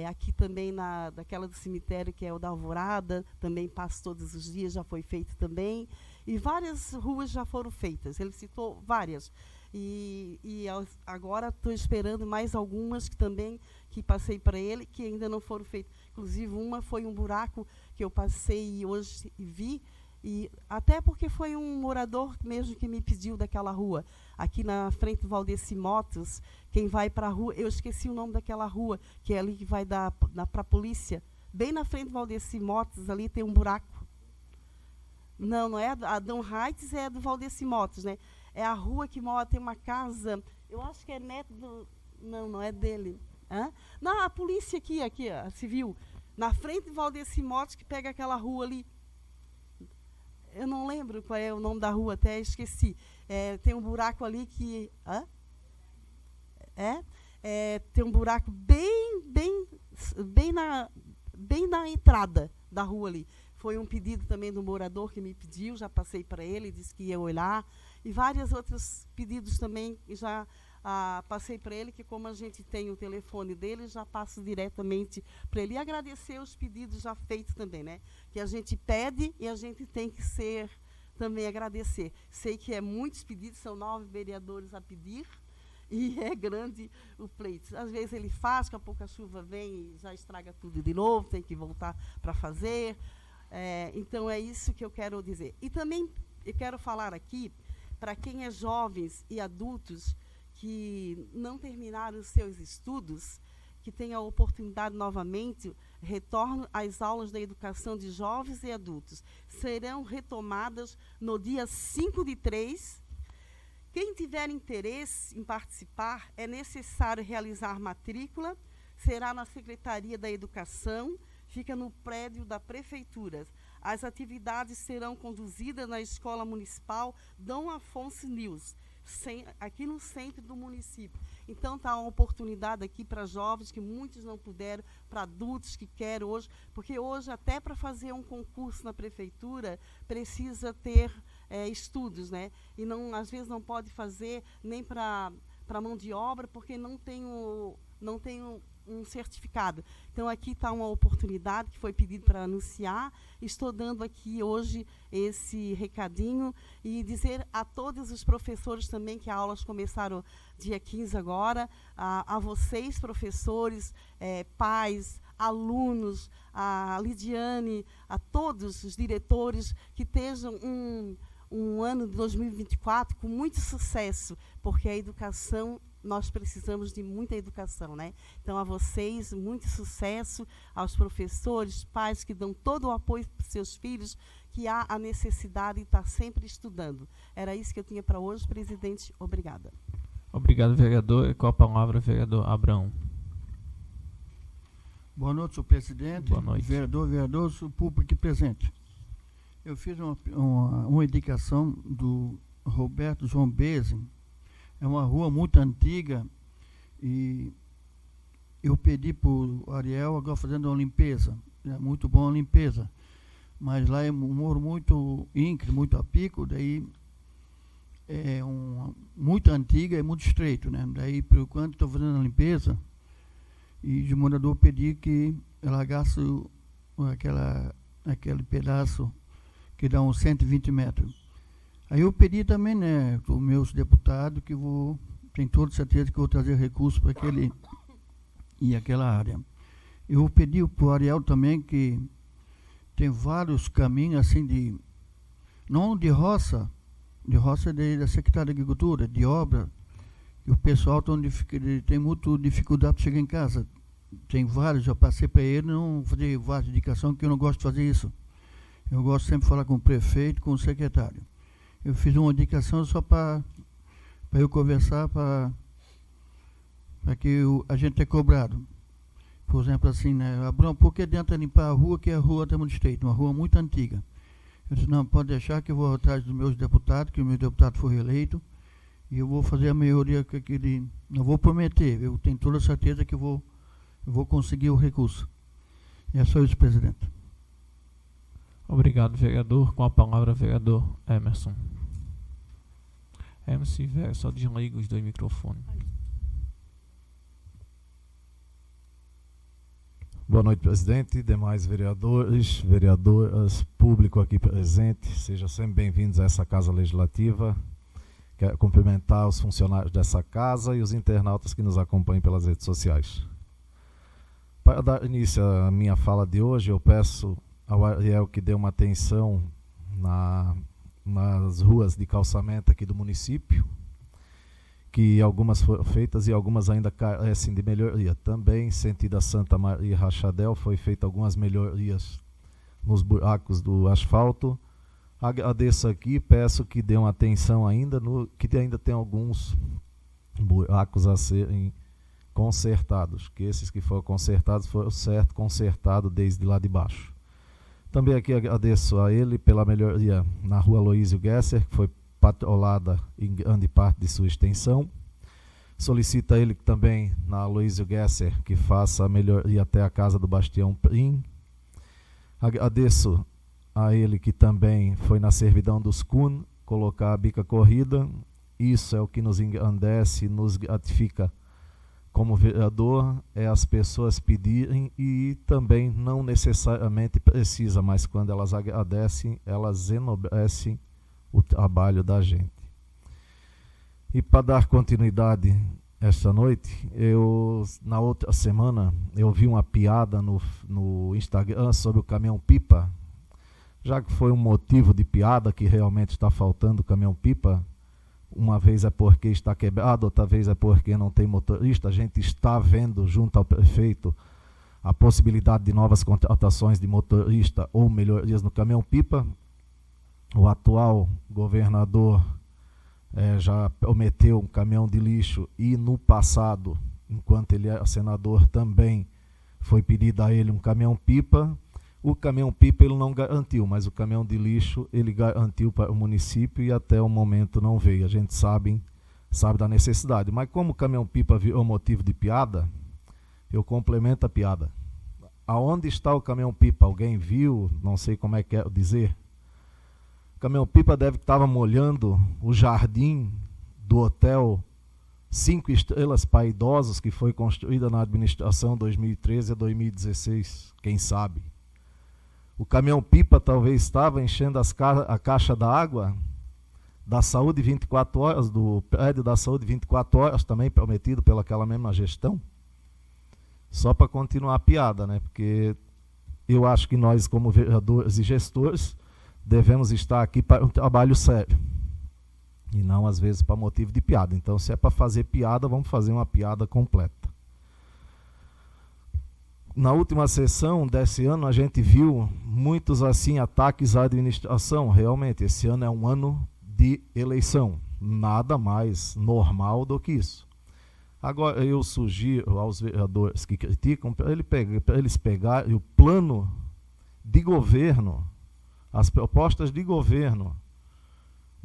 aqui também daquela do cemitério que é o da Alvorada, também passo todos os dias, já foi feito também, e várias ruas já foram feitas, ele citou várias. E agora estou esperando mais algumas que passei para ele, que ainda não foram feitas. Inclusive, uma foi um buraco que eu passei hoje e vi, e até porque foi um morador mesmo que me pediu daquela rua. Aqui na frente do Valdeci Motos, quem vai para a rua, eu esqueci o nome daquela rua, que é ali que vai para a polícia. Bem na frente do Valdeci Motos, ali tem um buraco. Não é a Dom Heights, é do Valdeci Motos, né? É a rua que mora, tem uma casa, eu acho que é neto do... Não é dele. Hã? Não, a polícia aqui, a civil, na frente do Valdeci Motos, que pega aquela rua ali. Eu não lembro qual é o nome da rua, até esqueci. Tem um buraco ali que... tem um buraco bem na entrada da rua ali. Foi um pedido também do morador que me pediu, já passei para ele, disse que ia olhar. E vários outros pedidos também já passei para ele, que como a gente tem o telefone dele, já passo diretamente para ele. E agradecer os pedidos já feitos também, né? Que a gente pede e a gente tem que também agradecer. Sei que muitos pedidos, são 9 vereadores a pedir, e é grande o pleito. Às vezes ele faz, com a pouca chuva vem e já estraga tudo de novo, tem que voltar para fazer. Então é isso que eu quero dizer. E também eu quero falar aqui, para quem é jovens e adultos que não terminaram os seus estudos, que tem a oportunidade novamente, retorno às aulas da educação de jovens e adultos. Serão retomadas no dia 5/3. Quem tiver interesse em participar, é necessário realizar matrícula, será na Secretaria da Educação, fica no prédio da Prefeitura. As atividades serão conduzidas na Escola Municipal Dom Afonso Nils, aqui no centro do município. Então, está uma oportunidade aqui para jovens que muitos não puderam, para adultos que querem hoje, porque hoje, até para fazer um concurso na Prefeitura, precisa ter estudos, né? E às vezes não pode fazer nem para mão de obra, porque não tem um certificado. Então, aqui está uma oportunidade que foi pedido para anunciar. Estou dando aqui hoje esse recadinho e dizer a todos os professores também que as aulas começaram dia 15 agora, a vocês, professores, pais, alunos, a Lidiane, a todos os diretores, que estejam um ano de 2024 com muito sucesso, porque a educação, nós precisamos de muita educação, né? Então, a vocês, muito sucesso, aos professores, pais que dão todo o apoio para os seus filhos, que há a necessidade de estar sempre estudando. Era isso que eu tinha para hoje, presidente. Obrigada. Obrigado, vereador. E com a palavra, vereador Abrão. Boa noite, senhor presidente. Boa noite. Vereador, senhor público aqui presente. Eu fiz uma indicação do Roberto João Bezin, É uma rua muito antiga e eu pedi para o Ariel agora fazendo uma limpeza. É muito bom a limpeza. Mas lá é um muro muito íngreme, muito a pico, daí é muito antiga e muito estreito, né? Daí, por enquanto, estou fazendo a limpeza e de morador pedi que largasse aquele pedaço que dá uns 120 metros. Aí eu pedi também, né, os meus deputados, que tenho toda certeza que vou trazer recursos para aquele e aquela área. Eu pedi para o Ariel também que tem vários caminhos assim não de roça da Secretaria de Agricultura, de obra, e o pessoal tem muita dificuldade de chegar em casa. Tem vários, já passei para ele, não fazer várias indicações, que eu não gosto de fazer isso. Eu gosto sempre de falar com o prefeito, com o secretário. Eu fiz uma indicação só para eu conversar, para que a gente tenha cobrado. Por exemplo, assim, né? Abrão, por que adianta limpar a rua, que a rua está muito estreita, uma rua muito antiga? Eu disse, não, pode deixar que eu vou atrás dos meus deputados, que o meu deputado foi reeleito, e eu vou fazer a melhoria que aquele... Não vou prometer, eu tenho toda a certeza que eu vou conseguir o recurso. E é só isso, presidente. Obrigado, vereador. Com a palavra, vereador Emerson. Emerson, velho, só desliga os dois microfones. Boa noite, presidente, demais vereadores, vereadoras, público aqui presente, sejam sempre bem-vindos a essa Casa Legislativa. Quero cumprimentar os funcionários dessa casa e os internautas que nos acompanham pelas redes sociais. Para dar início à minha fala de hoje, eu peço ao Ariel que dê uma atenção nas ruas de calçamento aqui do município, que algumas foram feitas e algumas ainda carecem de melhoria. Também, sentido a Santa Maria e Rachadel, foi feita algumas melhorias nos buracos do asfalto. Agradeço aqui, peço que dê uma atenção ainda, que ainda tem alguns buracos a serem consertados, que esses que foram consertados foram certo consertados desde lá de baixo. Também aqui agradeço a ele pela melhoria na rua Aloísio Gesser, que foi patrolada em grande parte de sua extensão. Solicita a ele também, na Aloísio Gesser, que faça a melhoria até a casa do Bastião Prim. Agradeço a ele que também foi na servidão dos CUN colocar a bica corrida. Isso é o que nos engrandece, nos gratifica como vereador, é as pessoas pedirem e também não necessariamente precisa, mas quando elas agradecem, elas enobrecem o trabalho da gente. E para dar continuidade esta noite, na outra semana eu vi uma piada no Instagram sobre o caminhão-pipa. Já que foi um motivo de piada que realmente está faltando o caminhão-pipa, uma vez é porque está quebrado, outra vez é porque não tem motorista. A gente está vendo junto ao prefeito a possibilidade de novas contratações de motorista ou melhorias no caminhão-pipa. O atual governador já prometeu um caminhão de lixo e no passado, enquanto ele era senador, também foi pedido a ele um caminhão-pipa. O caminhão-pipa ele não garantiu, mas o caminhão de lixo ele garantiu para o município e até o momento não veio. A gente sabe da necessidade. Mas como o caminhão-pipa virou motivo de piada, eu complemento a piada. Aonde está o caminhão-pipa? Alguém viu? Não sei como é que é dizer. O caminhão-pipa deve estar molhando o jardim do hotel 5 estrelas para idosos que foi construída na administração 2013 a 2016. Quem sabe? O caminhão-pipa talvez estava enchendo a caixa da água da Saúde 24 horas, do prédio da Saúde 24 horas, também prometido pelaquela mesma gestão. Só para continuar a piada, né? Porque eu acho que nós, como vereadores e gestores, devemos estar aqui para um trabalho sério. E não, às vezes, para motivo de piada. Então, se é para fazer piada, vamos fazer uma piada completa. Na última sessão desse ano, a gente viu muitos assim ataques à administração. Realmente, esse ano é um ano de eleição. Nada mais normal do que isso. Agora, eu sugiro aos vereadores que criticam para eles pegarem o plano de governo, as propostas de governo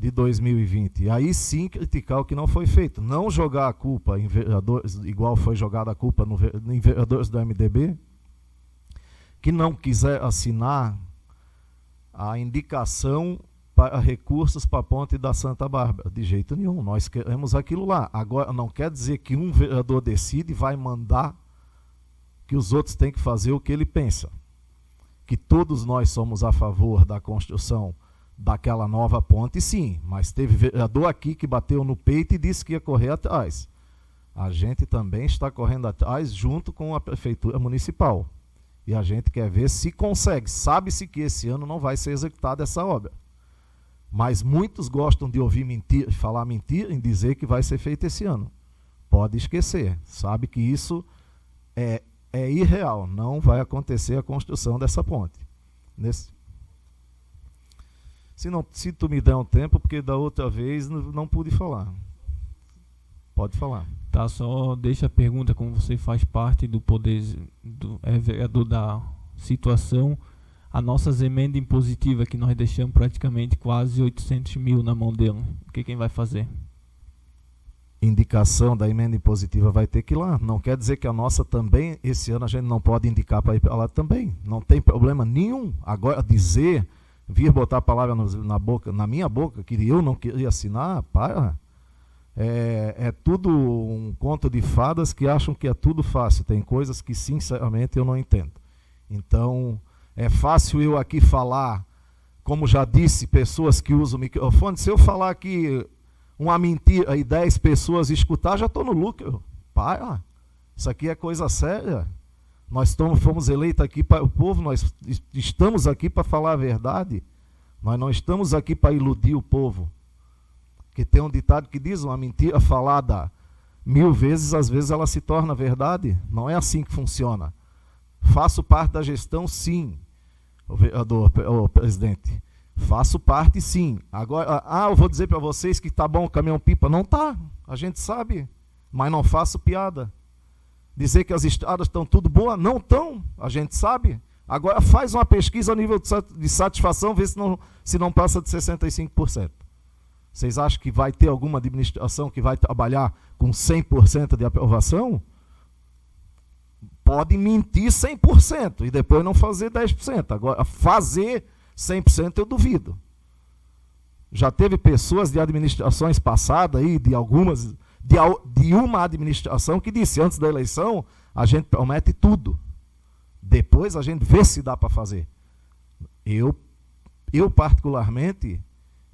de 2020. E aí sim criticar o que não foi feito. Não jogar a culpa em vereadores, igual foi jogada a culpa em vereadores do MDB, que não quiser assinar a indicação para recursos para a ponte da Santa Bárbara. De jeito nenhum, nós queremos aquilo lá. Agora, não quer dizer que um vereador decide e vai mandar que os outros têm que fazer o que ele pensa. Que todos nós somos a favor da construção daquela nova ponte, sim, mas teve vereador aqui que bateu no peito e disse que ia correr atrás. A gente também está correndo atrás junto com a Prefeitura Municipal. E a gente quer ver se consegue. Sabe-se que esse ano não vai ser executada essa obra. Mas muitos gostam de ouvir mentira, falar mentira em dizer que vai ser feito esse ano. Pode esquecer. Sabe que isso é irreal. Não vai acontecer a construção dessa ponte. Se tu me der um tempo, porque da outra vez não pude falar. Pode falar. Tá, só deixa a pergunta, como você faz parte do poder vereador da situação, a nossas emendas impositivas que nós deixamos praticamente quase 800 mil na mão dele. O que quem vai fazer? Indicação da emenda impositiva vai ter que ir lá. Não quer dizer que a nossa também, esse ano a gente não pode indicar para ir para lá também. Não tem problema nenhum. Agora vir botar a palavra na minha boca, que eu não queria assinar, para. É tudo um conto de fadas que acham que é tudo fácil. Tem coisas que, sinceramente, eu não entendo. Então, é fácil eu aqui falar, como já disse, pessoas que usam o microfone. Se eu falar aqui uma mentira e 10 pessoas escutar, já estou no lucro. Para. Isso aqui é coisa séria. Nós fomos eleitos aqui para o povo, nós estamos aqui para falar a verdade. Nós não estamos aqui para iludir o povo. Porque tem um ditado que diz, uma mentira falada 1000 vezes, às vezes ela se torna verdade. Não é assim que funciona. Faço parte da gestão, sim, o presidente. Faço parte, sim. Agora, eu vou dizer para vocês que está bom o caminhão-pipa. Não está, a gente sabe, mas não faço piada. Dizer que as estradas estão tudo boas, não estão, a gente sabe. Agora faz uma pesquisa ao nível de satisfação, vê se não passa de 65%. Vocês acham que vai ter alguma administração que vai trabalhar com 100% de aprovação? Pode mentir 100% e depois não fazer 10%. Agora, fazer 100% eu duvido. Já teve pessoas de administrações passadas, aí, de uma administração que disse, antes da eleição, a gente promete tudo. Depois a gente vê se dá para fazer. Eu particularmente,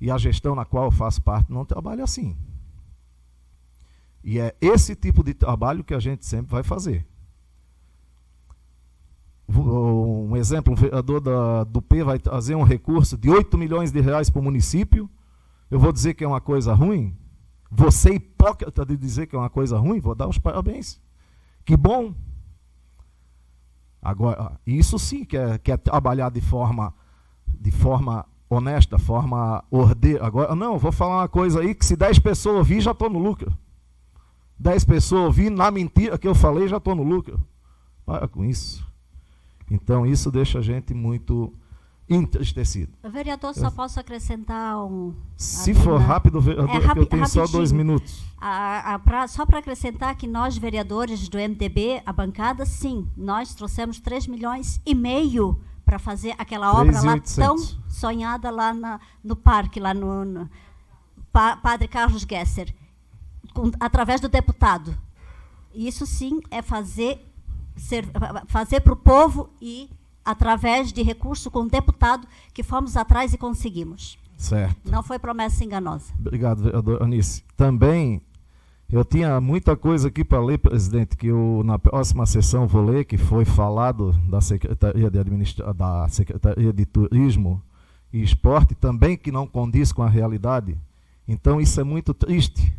e a gestão na qual eu faço parte, não trabalha assim. E é esse tipo de trabalho que a gente sempre vai fazer. Um exemplo, um vereador do P vai trazer um recurso de 8 milhões de reais para o município. Eu vou dizer que é uma coisa ruim? Você hipócrita de dizer que é uma coisa ruim? Vou dar os parabéns. Que bom. Agora, isso sim que é trabalhar de forma honesta, forma ordeira. Agora, não, vou falar uma coisa aí que se 10 pessoas ouvir, já estou no lucro. 10 pessoas ouvir, na mentira que eu falei, já estou no lucro. Para com isso. Então, isso deixa a gente muito entristecido. Vereador, só posso acrescentar Se for rápido, vereador, que eu tenho só 2 minutos. Só para acrescentar que nós, vereadores do MDB, a bancada, sim, nós trouxemos 3,5 milhões para fazer aquela obra lá tão sonhada lá no parque, lá no Padre Carlos Gesser, através do deputado. Isso sim é fazer para o povo e através de recurso com o deputado que fomos atrás e conseguimos. Certo. Não foi promessa enganosa. Obrigado, vereador Anice. Também, eu tinha muita coisa aqui para ler, presidente, que eu na próxima sessão vou ler, que foi falado da Secretaria de Turismo e Esporte, também que não condiz com a realidade. Então, isso é muito triste.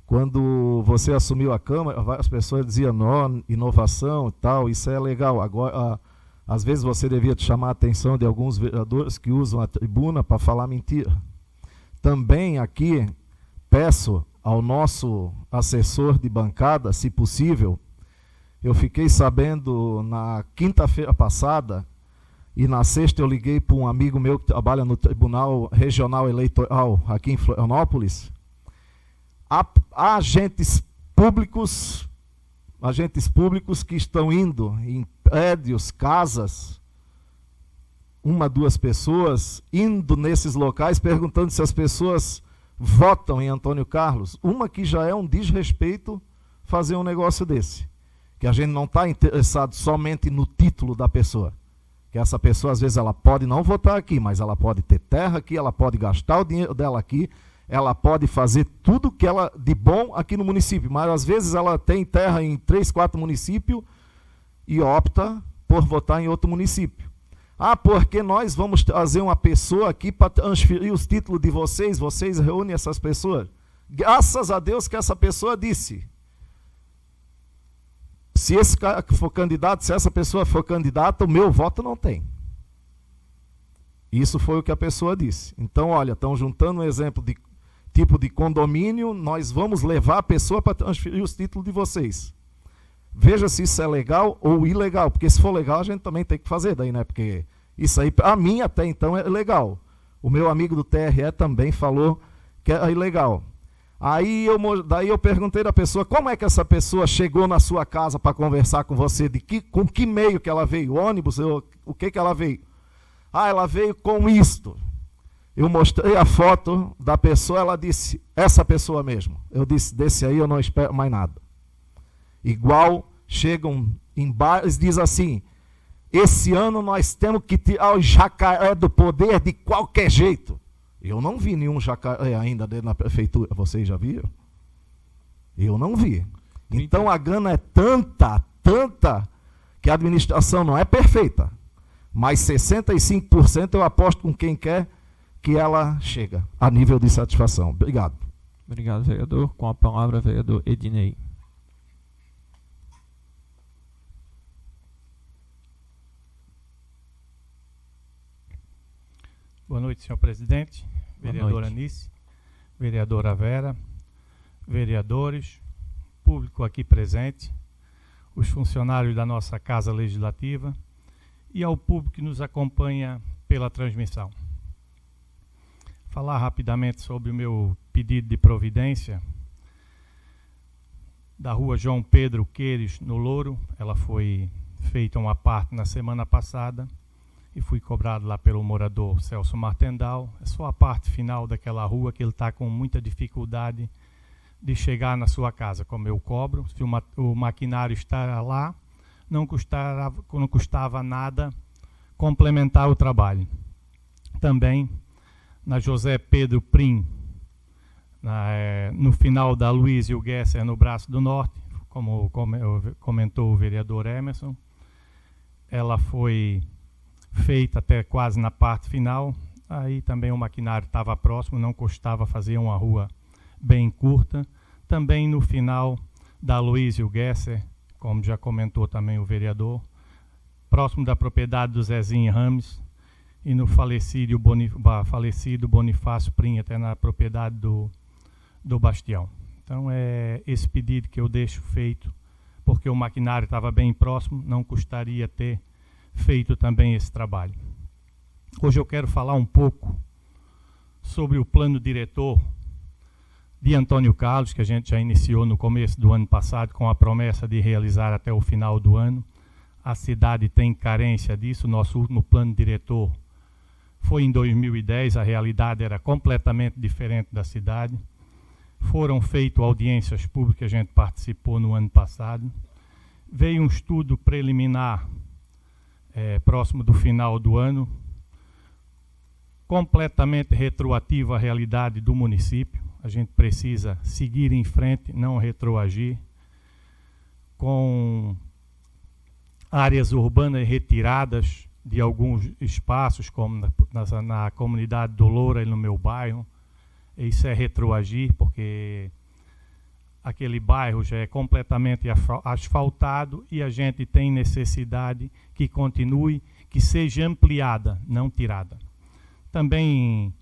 Quando você assumiu a Câmara, várias pessoas diziam, não, inovação e tal, isso é legal. Agora, às vezes você devia chamar a atenção de alguns vereadores que usam a tribuna para falar mentira. Também aqui, peço ao nosso assessor de bancada, se possível, eu fiquei sabendo na quinta-feira passada E na sexta eu liguei para um amigo meu que trabalha no Tribunal Regional Eleitoral aqui em Florianópolis. Há agentes públicos que estão indo em prédios, casas, 1, 2 pessoas, indo nesses locais perguntando se as pessoas votam em Antônio Carlos. Uma que já é um desrespeito fazer um negócio desse. Que a gente não está interessado somente no título da pessoa. Que essa pessoa, às vezes, ela pode não votar aqui, mas ela pode ter terra aqui, ela pode gastar o dinheiro dela aqui, ela pode fazer tudo que ela de bom aqui no município, mas às vezes ela tem terra em 3, 4 municípios e opta por votar em outro município. Ah, porque nós vamos trazer uma pessoa aqui para transferir os títulos de vocês reúnem essas pessoas. Graças a Deus que essa pessoa disse. Se esse cara for candidato, se essa pessoa for candidata, o meu voto não tem. Isso foi o que a pessoa disse. Então, olha, estão juntando um exemplo de tipo de condomínio, nós vamos levar a pessoa para transferir os títulos de vocês. Veja se isso é legal ou ilegal, porque se for legal a gente também tem que fazer daí, né? Porque isso aí, a mim até então é legal. O meu amigo do TRE também falou que é ilegal. Daí eu perguntei da pessoa, como é que essa pessoa chegou na sua casa para conversar com você? Com que meio que ela veio? Ônibus? O que ela veio? Ah, ela veio com isto. Eu mostrei a foto da pessoa, ela disse, essa pessoa mesmo. Eu disse, desse aí eu não espero mais nada. Igual chegam em bares, diz assim, esse ano nós temos que tirar o jacaré do poder de qualquer jeito. Eu não vi nenhum jacaré ainda dentro da prefeitura. Vocês já viram? Eu não vi. Então a gana é tanta, que a administração não é perfeita. Mas 65% eu aposto com quem quer que ela chega a nível de satisfação. Obrigado. Obrigado, vereador. Com a palavra, vereador Ednei. Boa noite, senhor presidente, vereadora Anice, vereadora Vera, vereadores, público aqui presente, os funcionários da nossa Casa Legislativa e ao público que nos acompanha pela transmissão. Falar rapidamente sobre o meu pedido de providência da rua João Pedro Queires, no Louro. Ela foi feita uma parte na semana passada e fui cobrado lá pelo morador Celso Martendal. É só a parte final daquela rua que ele está com muita dificuldade de chegar na sua casa, como eu cobro. Se o maquinário está lá, não custava nada complementar o trabalho. Também na José Pedro Prim, no final da Luiz e o Gesser, no Braço do Norte, como comentou o vereador Emerson, ela foi feita até quase na parte final. Aí também o maquinário estava próximo, não custava fazer uma rua bem curta. Também no final da Luiz e o Gesser, como já comentou também o vereador, próximo da propriedade do Zezinho Rames, e no falecido Bonifácio Prim, até na propriedade do Bastião. Então é esse pedido que eu deixo feito, porque o maquinário estava bem próximo, não custaria ter feito também esse trabalho. Hoje eu quero falar um pouco sobre o plano diretor de Antônio Carlos, que a gente já iniciou no começo do ano passado com a promessa de realizar até o final do ano. A cidade tem carência disso. Nosso último plano diretor foi em 2010, a realidade era completamente diferente da cidade. Foram feitas audiências públicas, a gente participou no ano passado. Veio um estudo preliminar próximo do final do ano, completamente retroativo à realidade do município. A gente precisa seguir em frente, não retroagir, com áreas urbanas retiradas de alguns espaços, como na comunidade do Loura e no meu bairro. Isso é retroagir, porque aquele bairro já é completamente asfaltado e a gente tem necessidade que continue, que seja ampliada, não tirada. Também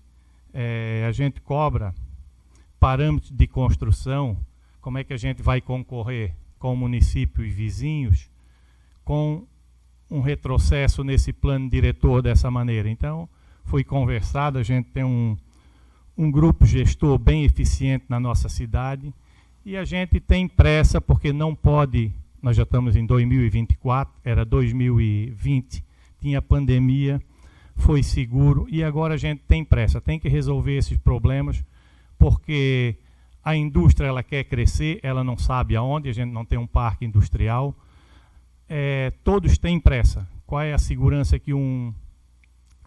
a gente cobra parâmetros de construção, como é que a gente vai concorrer com municípios vizinhos com um retrocesso nesse plano diretor dessa maneira. Então, foi conversado, a gente tem um grupo gestor bem eficiente na nossa cidade, e a gente tem pressa, porque não pode, nós já estamos em 2024, era 2020, tinha pandemia, foi seguro, e agora a gente tem pressa, tem que resolver esses problemas, porque a indústria ela quer crescer, ela não sabe aonde, a gente não tem um parque industrial, todos têm pressa. Qual é a segurança que um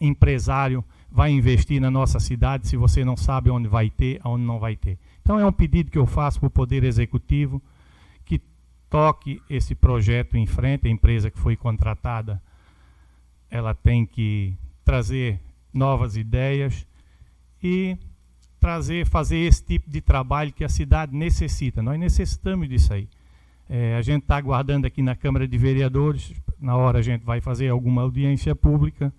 empresário vai investir na nossa cidade se você não sabe onde vai ter, onde não vai ter? Então é um pedido que eu faço para o Poder Executivo, que toque esse projeto em frente. A empresa que foi contratada, ela tem que trazer novas ideias e fazer esse tipo de trabalho que a cidade necessita. Nós necessitamos disso aí. A gente está aguardando aqui na Câmara de Vereadores, na hora a gente vai fazer alguma audiência pública,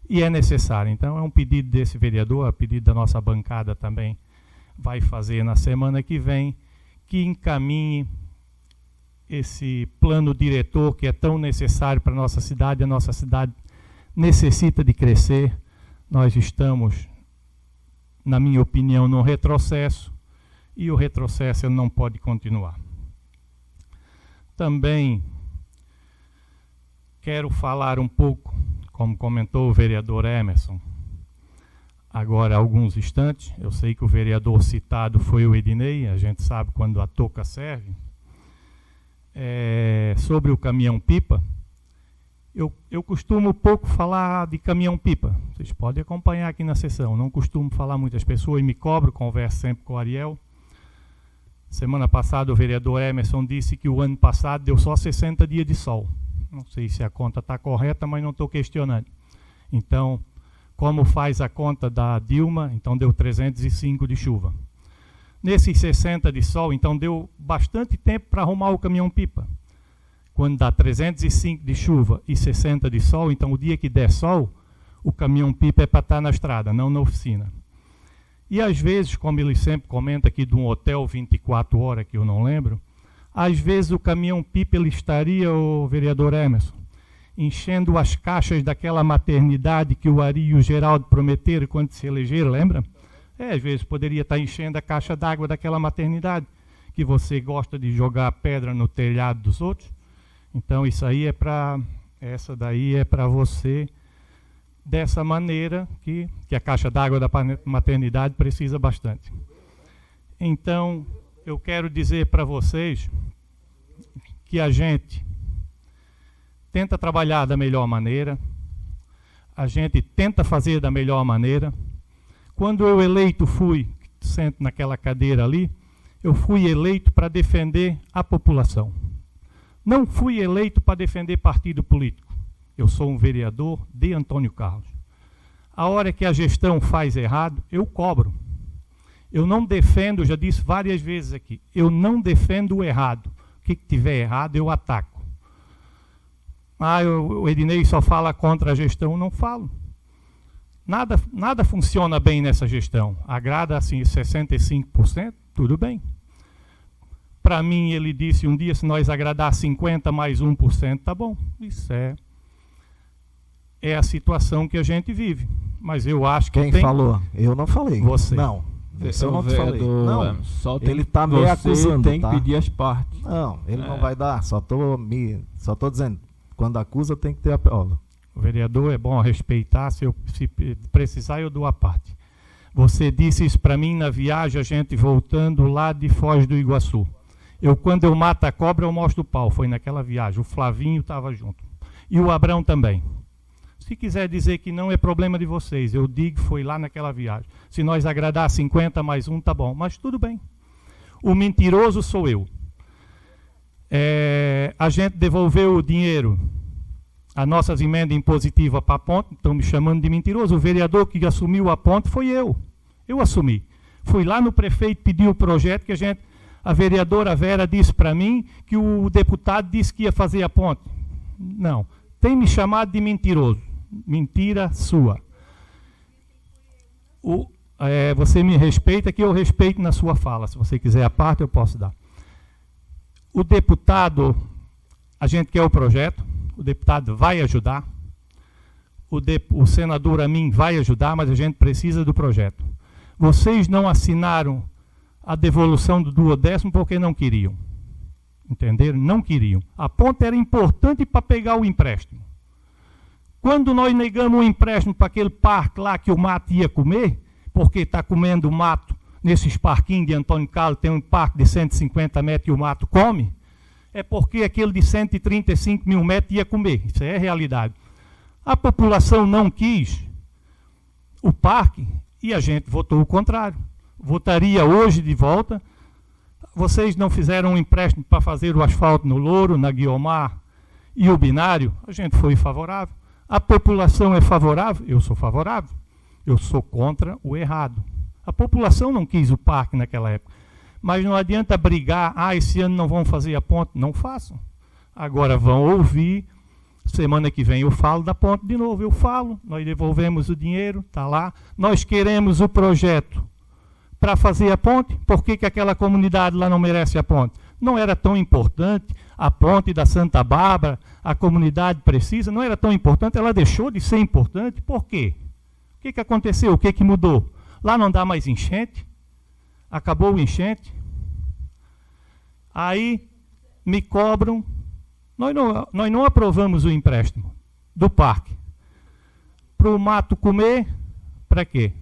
e é necessário. Então é um pedido desse vereador, a pedido da nossa bancada também, vai fazer na semana que vem, que encaminhe esse plano diretor que é tão necessário para a nossa cidade necessita de crescer. Nós estamos, na minha opinião, num retrocesso, e o retrocesso ele não pode continuar. Também quero falar um pouco, como comentou o vereador Emerson, agora há alguns instantes. Eu sei que o vereador citado foi o Ednei, a gente sabe quando a touca serve. Sobre o caminhão-pipa, eu costumo pouco falar de caminhão-pipa. Vocês podem acompanhar aqui na sessão. Não costumo falar, muitas pessoas me cobram, converso sempre com o Ariel. Semana passada o vereador Emerson disse que o ano passado deu só 60 dias de sol. Não sei se a conta está correta, mas não estou questionando. Então, como faz a conta da Dilma, então deu 305 de chuva. Nesses 60 de sol, então deu bastante tempo para arrumar o caminhão-pipa. Quando dá 305 de chuva e 60 de sol, então o dia que der sol, o caminhão-pipa é para estar na estrada, não na oficina. E às vezes, como ele sempre comenta aqui de um hotel 24 horas, que eu não lembro, às vezes o caminhão-pipa ele estaria, o vereador Emerson, enchendo as caixas daquela maternidade que o Ari e o Geraldo prometeram quando se elegeram, lembra? Às vezes poderia estar enchendo a caixa d'água daquela maternidade, que você gosta de jogar pedra no telhado dos outros. Então isso aí essa daí é para você, dessa maneira que a caixa d'água da maternidade precisa bastante. Então, eu quero dizer para vocês que a gente tenta trabalhar da melhor maneira, a gente tenta fazer da melhor maneira. Quando eu eleito fui, sento naquela cadeira ali, eu fui eleito para defender a população. Não fui eleito para defender partido político. Eu sou um vereador de Antônio Carlos. A hora que a gestão faz errado, eu cobro. Eu não defendo, já disse várias vezes aqui, eu não defendo o errado. O que tiver errado, eu ataco. O Ednei só fala contra a gestão, não falo. Nada funciona bem nessa gestão. Agrada assim 65%, tudo bem. Para mim, ele disse um dia, se nós agradar 50% mais 1%, tá bom. Isso é a situação que a gente vive. Mas eu acho que Quem falou? Eu não falei. Você. Não. Eu não te falei. Não, só ele está me acusando, tem tá? que pedir as partes. Não, ele não vai dar. Só tô dizendo, quando acusa tem que ter a prova. O vereador é bom respeitar, se precisar eu dou a parte. Você disse isso para mim na viagem, a gente voltando lá de Foz do Iguaçu. Quando eu mato a cobra, eu mostro o pau. Foi naquela viagem. O Flavinho estava junto. E o Abrão também. Se quiser dizer que não é problema de vocês, eu digo que foi lá naquela viagem. Se nós agradar 50 mais 1, tá bom. Mas tudo bem. O mentiroso sou eu. A gente devolveu o dinheiro, as nossas emendas impositivas para a ponte, estão me chamando de mentiroso. O vereador que assumiu a ponte foi eu. Eu assumi. Fui lá no prefeito, pedi o projeto que a vereadora Vera disse para mim que o deputado disse que ia fazer a ponte. Não. Tem me chamado de mentiroso. Mentira sua. Você me respeita, que eu respeito na sua fala. Se você quiser a parte, eu posso dar. O deputado, a gente quer o projeto, o deputado vai ajudar, o senador Amin vai ajudar, mas a gente precisa do projeto. Vocês não assinaram a devolução do duodécimo porque não queriam. Entenderam? Não queriam. A ponte era importante para pegar o empréstimo. Quando nós negamos o empréstimo para aquele parque lá que o mato ia comer, porque está comendo mato nesses parquinhos de Antônio Carlos, tem um parque de 150 metros e o mato come, é porque aquele de 135 mil metros ia comer. Isso é a realidade. A população não quis o parque e a gente votou o contrário. Votaria hoje de volta. Vocês não fizeram um empréstimo para fazer o asfalto no Louro, na Guiomar e o binário, a gente foi favorável. A população é favorável? Eu sou favorável. Eu sou contra o errado. A população não quis o parque naquela época. Mas não adianta brigar, esse ano não vão fazer a ponte. Não façam. Agora vão ouvir, semana que vem eu falo da ponte de novo. Eu falo, nós devolvemos o dinheiro, está lá. Nós queremos o projeto para fazer a ponte. Por que aquela comunidade lá não merece a ponte? Não era tão importante a ponte da Santa Bárbara, a comunidade precisa, não era tão importante, ela deixou de ser importante. Por quê? O que aconteceu? O que mudou? Lá não dá mais enchente, acabou o enchente, aí me cobram, nós não aprovamos o empréstimo do parque. Para o mato comer, para quê?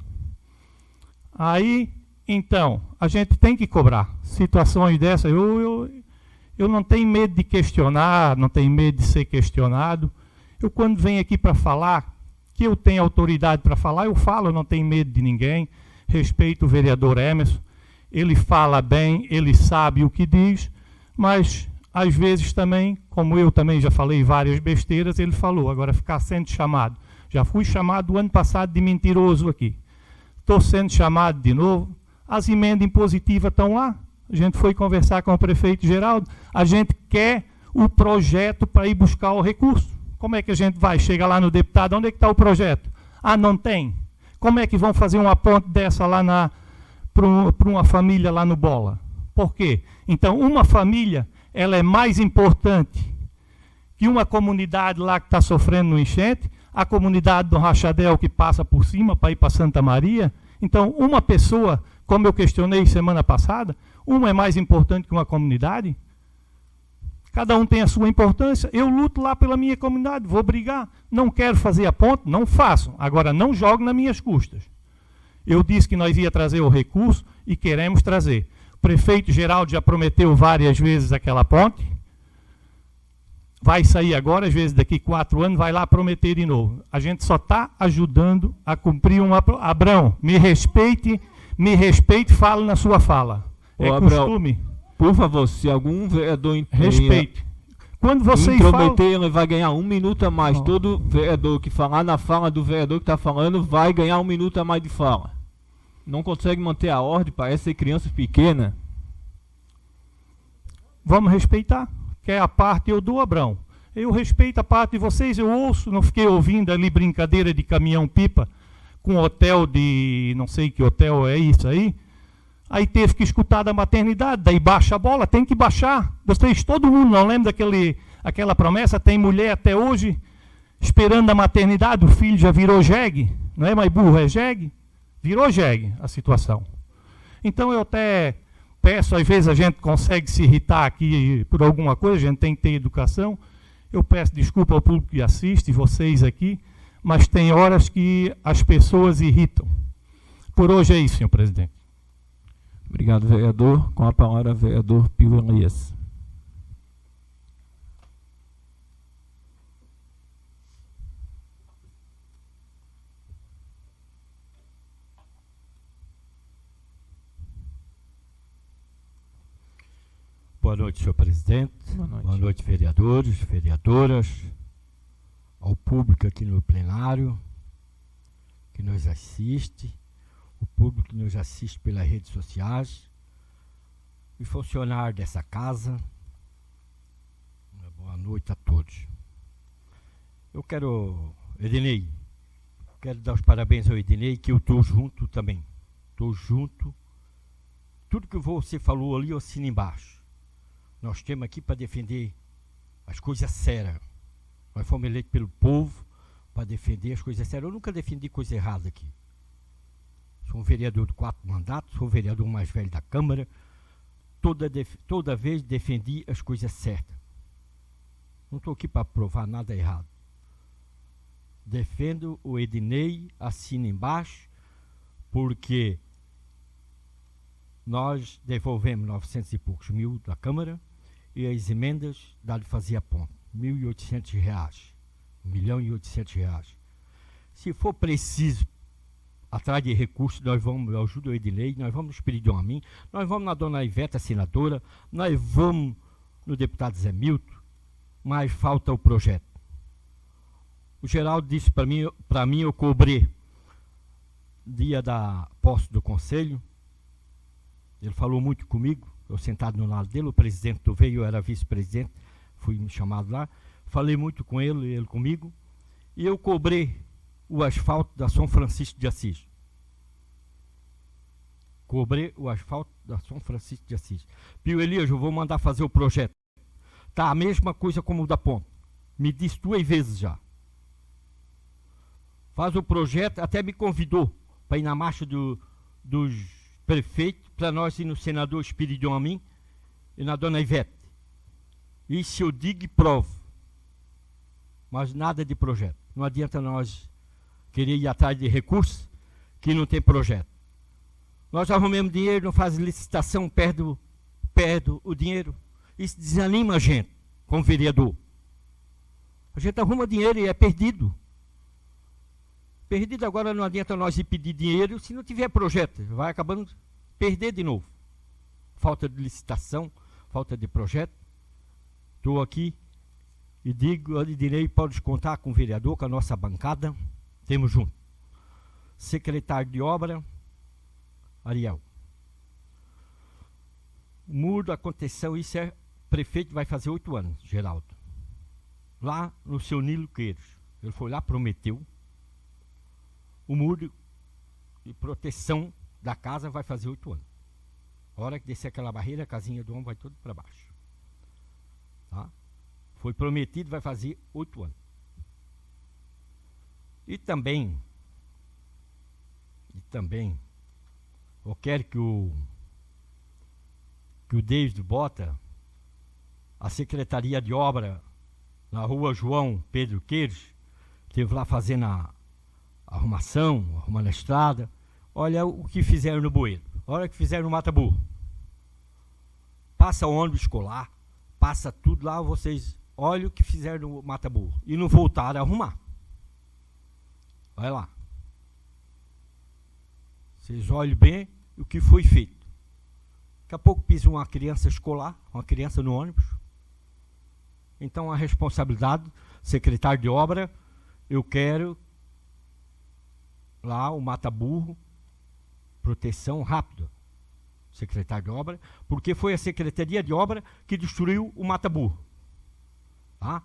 Aí, então, a gente tem que cobrar. Situações dessas, eu não tenho medo de questionar, não tenho medo de ser questionado. Eu, quando venho aqui para falar, que eu tenho autoridade para falar, eu falo, eu não tenho medo de ninguém. Respeito o vereador Emerson, ele fala bem, ele sabe o que diz, mas às vezes também, como eu também já falei várias besteiras, ele falou, agora ficar sendo chamado. Já fui chamado o ano passado de mentiroso aqui. Estou sendo chamado de novo. As emendas impositivas estão lá. A gente foi conversar com o prefeito Geraldo. A gente quer o projeto para ir buscar o recurso. Como é que a gente vai? Chega lá no deputado, onde é que está o projeto? Não tem. Como é que vão fazer uma ponte dessa lá para uma família lá no Bola? Por quê? Então, uma família, ela é mais importante que uma comunidade lá que está sofrendo no enchente, a comunidade do Rachadel que passa por cima para ir para Santa Maria. Então, uma pessoa, como eu questionei semana passada, uma é mais importante que uma comunidade? Cada um tem a sua importância. Eu luto lá pela minha comunidade, vou brigar. Não quero fazer a ponte? Não faço. Agora, não jogo nas minhas custas. Eu disse que nós ia trazer o recurso e queremos trazer. O prefeito Geraldo já prometeu várias vezes aquela ponte. Vai sair agora, às vezes daqui 4 anos, vai lá prometer de novo. A gente só está ajudando a cumprir Abrão, me respeite e fale na sua fala. É costume. Por favor, se algum vereador respeite. Quando vocês intrometer, ele vai ganhar 1 minuto a mais. Não. Todo vereador que falar na fala do vereador que está falando vai ganhar 1 minuto a mais de fala. Não consegue manter a ordem, parece ser criança pequena. Vamos respeitar. Quer a parte, eu dou, Abrão. Eu respeito a parte de vocês, eu ouço, não fiquei ouvindo ali brincadeira de caminhão-pipa com hotel de, não sei que hotel é isso aí. Aí teve que escutar da maternidade, daí baixa a bola, tem que baixar. Vocês, todo mundo não lembra aquela promessa, tem mulher até hoje esperando a maternidade, o filho já virou jegue, não é mais burro, é jegue. Virou jegue a situação. Então eu até peço, às vezes a gente consegue se irritar aqui por alguma coisa, a gente tem que ter educação. Eu peço desculpa ao público que assiste, vocês aqui, mas tem horas que as pessoas irritam. Por hoje é isso, senhor presidente. Obrigado, vereador. Com a palavra, vereador Pio Elias. Boa noite, senhor presidente. Boa noite, vereadores, vereadoras, ao público aqui no plenário que nos assiste, o público que nos assiste pelas redes sociais, os funcionários dessa casa. Boa noite a todos. Eu quero, Ednei, quero dar os parabéns ao Ednei, que eu estou junto também. Estou junto. Tudo que você falou ali, eu assino embaixo. Nós temos aqui para defender as coisas sérias. Nós fomos eleitos pelo povo para defender as coisas sérias. Eu nunca defendi coisa errada aqui. Sou um vereador de 4 mandatos, sou o vereador mais velho da Câmara. Toda vez defendi as coisas certas. Não estou aqui para provar nada errado. Defendo o Ednei, assina embaixo, porque nós devolvemos 900 e poucos mil da Câmara e as emendas dá-lhe fazer a ponta. R$1.800, R$1.800. Se for preciso, atrás de recursos, nós vamos, eu ajudo o Ednei, nós vamos no Espiridion a mim, nós vamos na dona Ivete, a senadora, nós vamos no deputado Zé Milton, mas falta o projeto. O Geraldo disse para mim, eu cobrei dia da posse do conselho, ele falou muito comigo, eu sentado no lado dele, o presidente veio, eu era vice-presidente, fui chamado lá, falei muito com ele comigo, e eu cobrei o asfalto da São Francisco de Assis. Cobrei o asfalto da São Francisco de Assis. Pio Elias, eu vou mandar fazer o projeto. Tá a mesma coisa como o da ponte. Me disse 2 vezes já. Faz o projeto, até me convidou para ir na marcha dos prefeitos, para nós ir no senador Espiridion a mim e na dona Ivete. Isso eu digo e provo. Mas nada de projeto. Não adianta nós querer ir atrás de recursos que não tem projeto. Nós arrumamos dinheiro, não faz licitação, perde o dinheiro. Isso desanima a gente, como vereador. A gente arruma dinheiro e é perdido. Perdido agora não adianta nós ir pedir dinheiro se não tiver projeto. Vai acabando perder de novo. Falta de licitação, falta de projeto. Estou aqui e digo, eu direi, pode contar com o vereador, com a nossa bancada. Temos junto. Secretário de obra, Ariel. O muro aconteceu, isso é, prefeito vai fazer 8 anos, Geraldo. Lá no seu Nilo Queiros. Ele foi lá, prometeu. O muro de proteção da casa vai fazer 8 anos. A hora que descer aquela barreira, a casinha do homem vai tudo para baixo. Tá? Foi prometido, vai fazer 8 anos. E também, eu quero que o David bota a Secretaria de Obra na rua João Pedro Queiros, esteve lá fazendo a arrumação, arrumando a estrada. Olha o que fizeram no Bueiro, olha o que fizeram no Mata Burro. Passa ônibus escolar, passa tudo lá, vocês olhem o que fizeram no Mata Burro. E não voltaram a arrumar. Vai lá. Vocês olhem bem o que foi feito. Daqui a pouco pisa uma criança escolar, uma criança no ônibus. Então a responsabilidade, secretário de obra, eu quero lá o Mata Burro, proteção rápida. Secretário de obra, porque foi a Secretaria de Obra que destruiu o Mata Burro. Tá?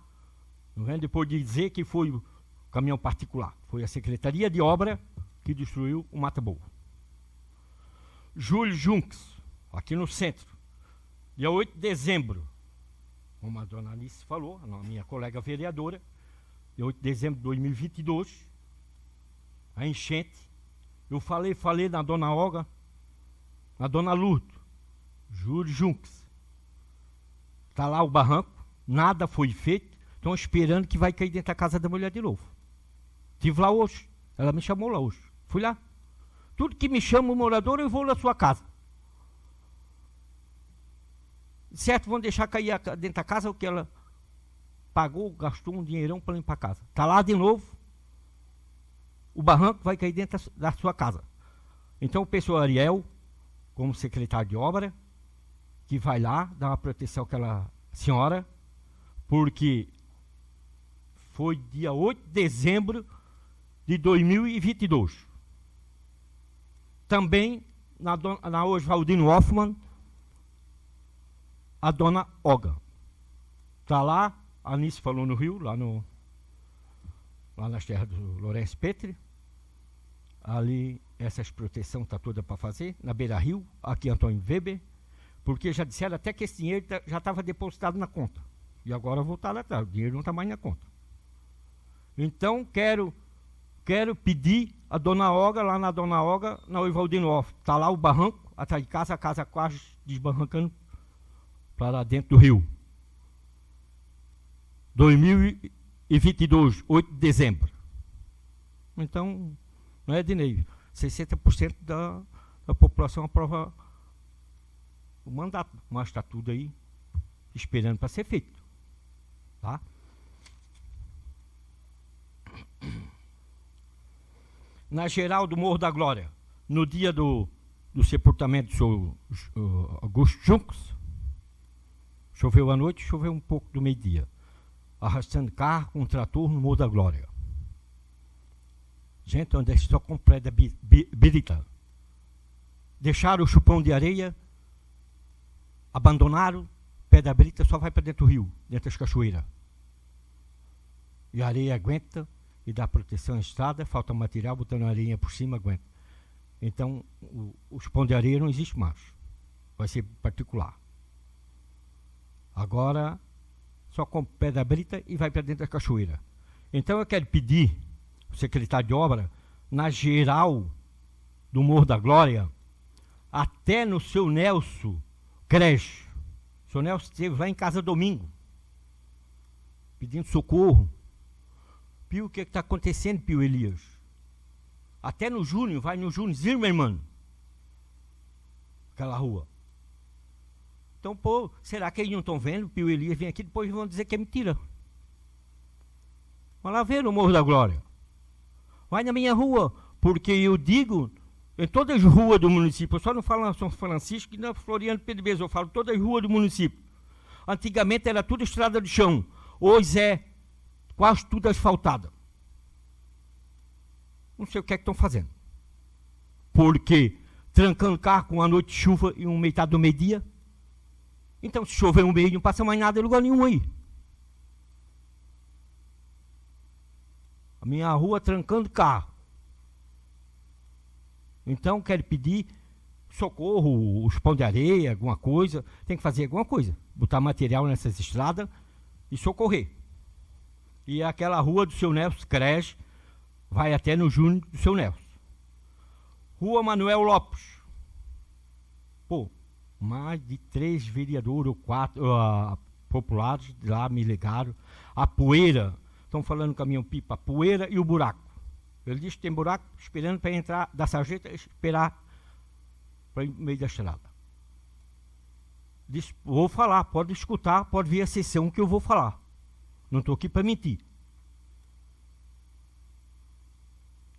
Não vem depois de dizer que foi o caminhão particular. Foi a Secretaria de Obra que destruiu o Mata Burro. Júlio Junks, aqui no centro, dia 8 de dezembro, como a dona Alice falou, a minha colega vereadora, dia 8 de dezembro de 2022, a enchente. Eu falei na dona Olga, na dona Lourdes, Júlio Junks. Está lá o barranco, nada foi feito, estão esperando que vai cair dentro da casa da mulher de novo. Estive lá hoje, ela me chamou lá hoje, fui lá. Tudo que me chama o morador, eu vou na sua casa. Certo, vão deixar cair dentro da casa o que ela pagou, gastou um dinheirão para limpar a casa. Está lá de novo, o barranco vai cair dentro da sua casa. Então o pessoal Ariel, como secretário de obra, que vai lá dar uma proteção àquela senhora, porque foi dia 8 de dezembro de 2022. Também na Oswaldino Hoffmann, a dona Olga. Está lá, a Anice falou no Rio, lá nas terras do Lourenço Petri. Ali, essas proteções está toda para fazer, na Beira Rio, aqui Antônio Weber, porque já disseram até que esse dinheiro já estava depositado na conta. E agora voltaram atrás, o dinheiro não está mais na conta. Então, quero pedir a Dona Olga, lá na Dona Olga, na Evaldino Off. Está lá o barranco, atrás de casa, a casa quase desbarrancando para lá dentro do rio. 2022, 8 de dezembro. Então, não é, Dinei? 60% da população aprova o mandato, mas está tudo aí esperando para ser feito. Tá? Na geral do Morro da Glória, no dia do sepultamento do senhor Augusto Junks, choveu à noite, choveu um pouco do meio-dia, arrastando carro com um trator no Morro da Glória. Gente, onde é só completa birita. Deixaram o chupão de areia, abandonaram, pé da brita só vai para dentro do rio, dentro das cachoeiras. E a areia aguenta e dá proteção à estrada, falta material, botando a areia por cima, aguenta. Então, o chupão de areia não existe mais. Vai ser particular. Agora, só com pé da brita e vai para dentro da cachoeira. Então, eu quero pedir ao secretário de obra, na geral do Morro da Glória, até no seu Nelson Creche. O seu Nelson esteve lá em casa domingo, pedindo socorro. Pio, o que está acontecendo, Pio Elias? Até no Júnior, vai no Júnior Zimmermann, aquela rua. Então, pô, será que eles não estão vendo? Pio Elias vem aqui, depois vão dizer que é mentira. Vai lá ver o Morro da Glória. Vai na minha rua, porque eu digo, em todas as ruas do município, eu só não falo na São Francisco e na Floriano Pedro, eu falo todas as ruas do município. Antigamente era tudo estrada de chão, hoje é quase tudo asfaltada. Não sei o que é que estão fazendo. Porque trancando carro com uma noite de chuva e metade do meio-dia. Então, se chover um meio, não passa mais nada em lugar nenhum aí. A minha rua trancando carro. Então, quero pedir socorro, os pão de areia, alguma coisa. Tem que fazer alguma coisa. Botar material nessas estradas e socorrer. E aquela rua do seu Nelson Creche vai até no Júnior do seu Nelson. Rua Manuel Lopes. Pô, mais de 3 vereadores ou 4 populares lá me ligaram. A poeira, estão falando caminhão-pipa, a poeira e o buraco. Ele disse que tem buraco, esperando para entrar da sarjeta, esperar para ir no meio da estrada. Disse, vou falar, pode escutar, pode ver a sessão que eu vou falar. Não estou aqui para mentir.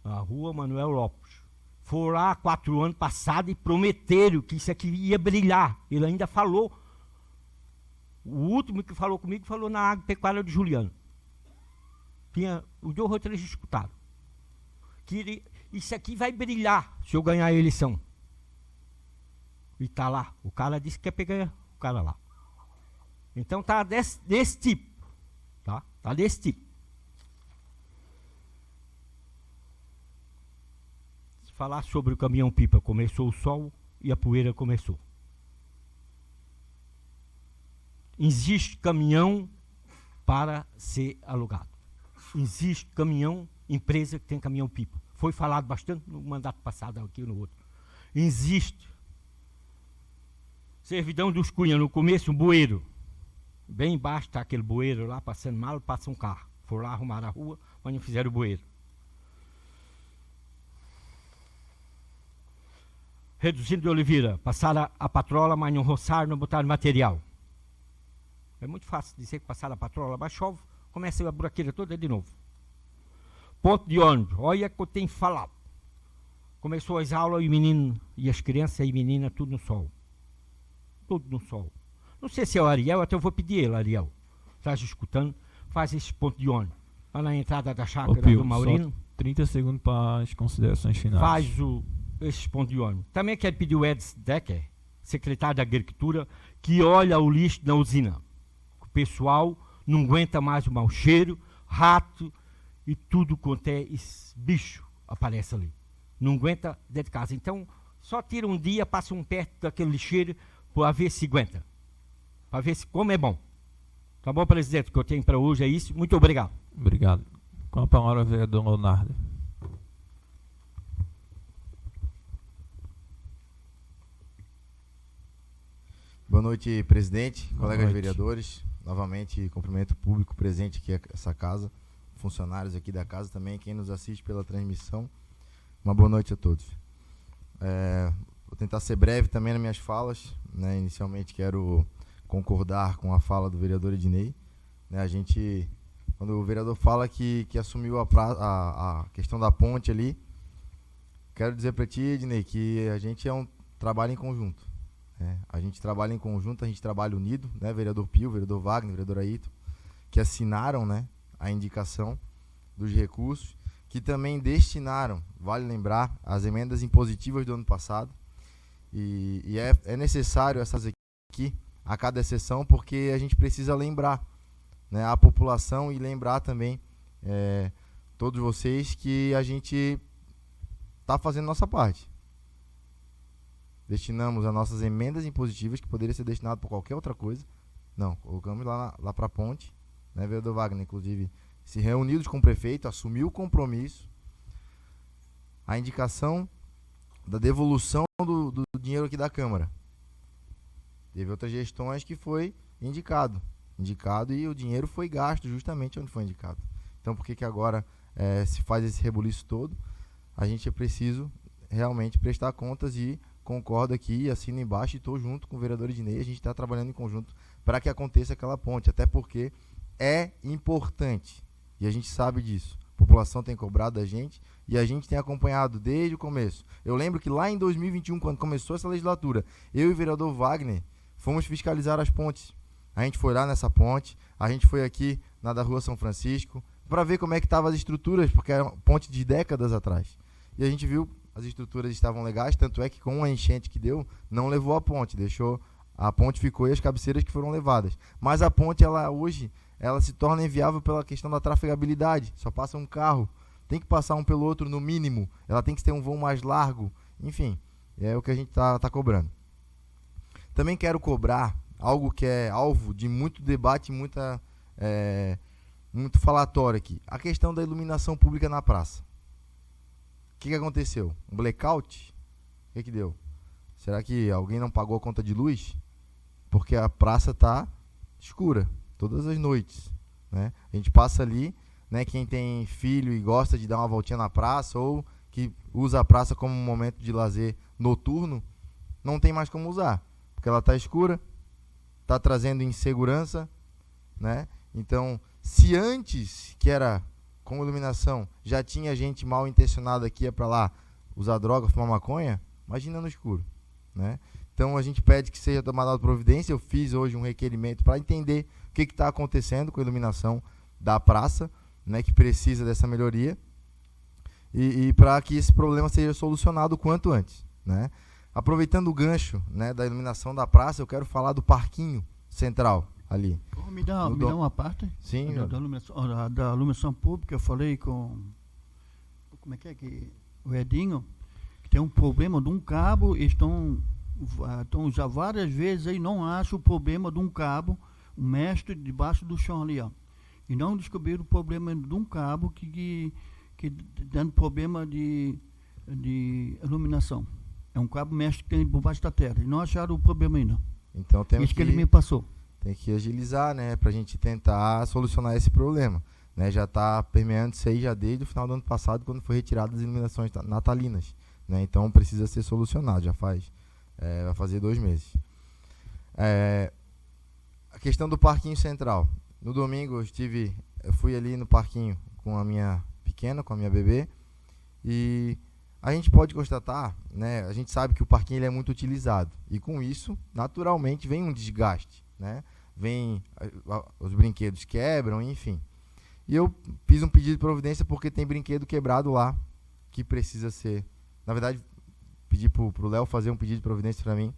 A rua Manuel Lopes. Foram lá 4 anos passados e prometeram que isso aqui ia brilhar. Ele ainda falou. O último que falou comigo falou na agropecuária de Juliano. Tinha os 2 ou 3 escutaram. Que isso aqui vai brilhar se eu ganhar a eleição. E está lá. O cara disse que quer pegar o cara lá. Então está desse tipo. Tá desse tipo. Se falar sobre o caminhão-pipa, começou o sol e a poeira começou. Existe caminhão para ser alugado. Existe caminhão, empresa que tem caminhão-pipa. Foi falado bastante no mandato passado, aqui no outro. Existe. Servidão dos Cunha, no começo, um bueiro. Bem embaixo está aquele bueiro lá, passando mal, passa um carro. Foram lá arrumar a rua, mas não fizeram o bueiro. Reduzindo de Oliveira, passaram a patrola, mas não roçaram, não botaram material. É muito fácil dizer que passaram a patrola, mas chove, começa a buraqueira toda de novo. Ponto de ônibus, olha que eu tenho falado. Começou as aulas e o menino, e as crianças e meninas, tudo no sol. Tudo no sol. Não sei se é o Ariel, até eu vou pedir ele, Ariel. Estás escutando? Faz esse ponto de ônibus. Lá na entrada da chácara do Maurino. 30 segundos para as considerações finais. Faz esse ponto de ônibus. Também quero pedir o Edson Decker, secretário da Agricultura, que olha o lixo na usina. O pessoal não aguenta mais o mau cheiro, rato e tudo quanto é bicho aparece ali. Não aguenta dentro de casa. Então, só tira um dia, passa um perto daquele lixeiro para ver se aguenta. Para ver se como é bom. Tá bom, presidente? O que eu tenho para hoje é isso. Muito obrigado. Obrigado. Com a palavra, vereador Leonardo. Boa noite, presidente, colegas noite. vereadores. Novamente, cumprimento o público presente aqui nessa casa, funcionários aqui da casa também, quem nos assiste pela transmissão. Uma boa noite a todos. Vou tentar ser breve também nas minhas falas, né? Inicialmente quero concordar com a fala do vereador Ednei. Né? Quando o vereador fala que assumiu a questão da ponte ali, quero dizer para ti, Ednei, que a gente é um trabalho em conjunto. Né? A gente trabalha em conjunto, a gente trabalha unido, né? Vereador Pio, vereador Wagner, vereador Aito, que assinaram, né, a indicação dos recursos, que também destinaram, vale lembrar, as emendas impositivas do ano passado. E é necessário essas aqui, a cada sessão, porque a gente precisa lembrar, né, a população e lembrar também todos vocês que a gente está fazendo nossa parte. Destinamos as nossas emendas impositivas, que poderia ser destinado para qualquer outra coisa. Não, colocamos lá para a ponte, né, vereador Wagner, inclusive, se reuniu com o prefeito, assumiu o compromisso, a indicação da devolução do dinheiro aqui da Câmara. Teve outras gestões que foi indicado e o dinheiro foi gasto justamente onde foi indicado. Então, por que agora se faz esse rebuliço todo? A gente é preciso realmente prestar contas e concordo aqui, assino embaixo e estou junto com o vereador Ednei. A gente está trabalhando em conjunto para que aconteça aquela ponte, até porque é importante e a gente sabe disso. A população tem cobrado da gente e a gente tem acompanhado desde o começo. Eu lembro que lá em 2021, quando começou essa legislatura, eu e o vereador Wagner fomos fiscalizar as pontes. A gente foi lá nessa ponte, a gente foi aqui na da Rua São Francisco, para ver como é que estavam as estruturas, porque era uma ponte de décadas atrás. E a gente viu as estruturas estavam legais, tanto é que com a enchente que deu, não levou a ponte, a ponte ficou e as cabeceiras que foram levadas. Mas a ponte, hoje, ela se torna inviável pela questão da trafegabilidade, só passa um carro, tem que passar um pelo outro no mínimo, ela tem que ter um voo mais largo, enfim, é o que a gente tá cobrando. Também quero cobrar algo que é alvo de muito debate, muito falatório aqui, a questão da iluminação pública na praça. O que aconteceu? Um blackout? O que deu? Será que alguém não pagou a conta de luz? Porque a praça está escura todas as noites, né? A gente passa ali, né? Quem tem filho e gosta de dar uma voltinha na praça ou que usa a praça como um momento de lazer noturno, não tem mais como usar, porque ela está escura, está trazendo insegurança, né? Então, se antes que era com iluminação, já tinha gente mal intencionada que ia para lá usar droga, fumar maconha, imagina no escuro, né? Então a gente pede que seja tomada providência. Eu fiz hoje um requerimento para entender o que está acontecendo com a iluminação da praça, né, que precisa dessa melhoria e para que esse problema seja solucionado o quanto antes, né? Aproveitando o gancho, né, da iluminação da praça, eu quero falar do parquinho central ali. Me dá uma parte? Sim. Da iluminação pública, eu falei com... Como é que o Edinho, que tem um problema de um cabo, estão já várias vezes aí, não acho o problema de um cabo, um mestre debaixo do chão ali, ó. E não descobriram o problema de um cabo que dando problema de iluminação. É um cabo mestre que tem por baixo da terra. E não acharam o problema ainda. Então temos isso que ele me passou. Tem que agilizar, né, para a gente tentar solucionar esse problema, né? Já está permeando isso aí já desde o final do ano passado, quando foi retirada as iluminações natalinas, né? Então precisa ser solucionado, vai fazer 2 meses. A questão do parquinho central. No domingo eu fui ali no parquinho com a minha pequena, com a minha bebê, e a gente pode constatar, né? A gente sabe que o parquinho ele é muito utilizado e com isso, naturalmente, vem um desgaste, né? Os brinquedos quebram, enfim. E eu fiz um pedido de providência porque tem brinquedo quebrado lá que precisa ser... Na verdade, pedi pro Léo fazer um pedido de providência para mim,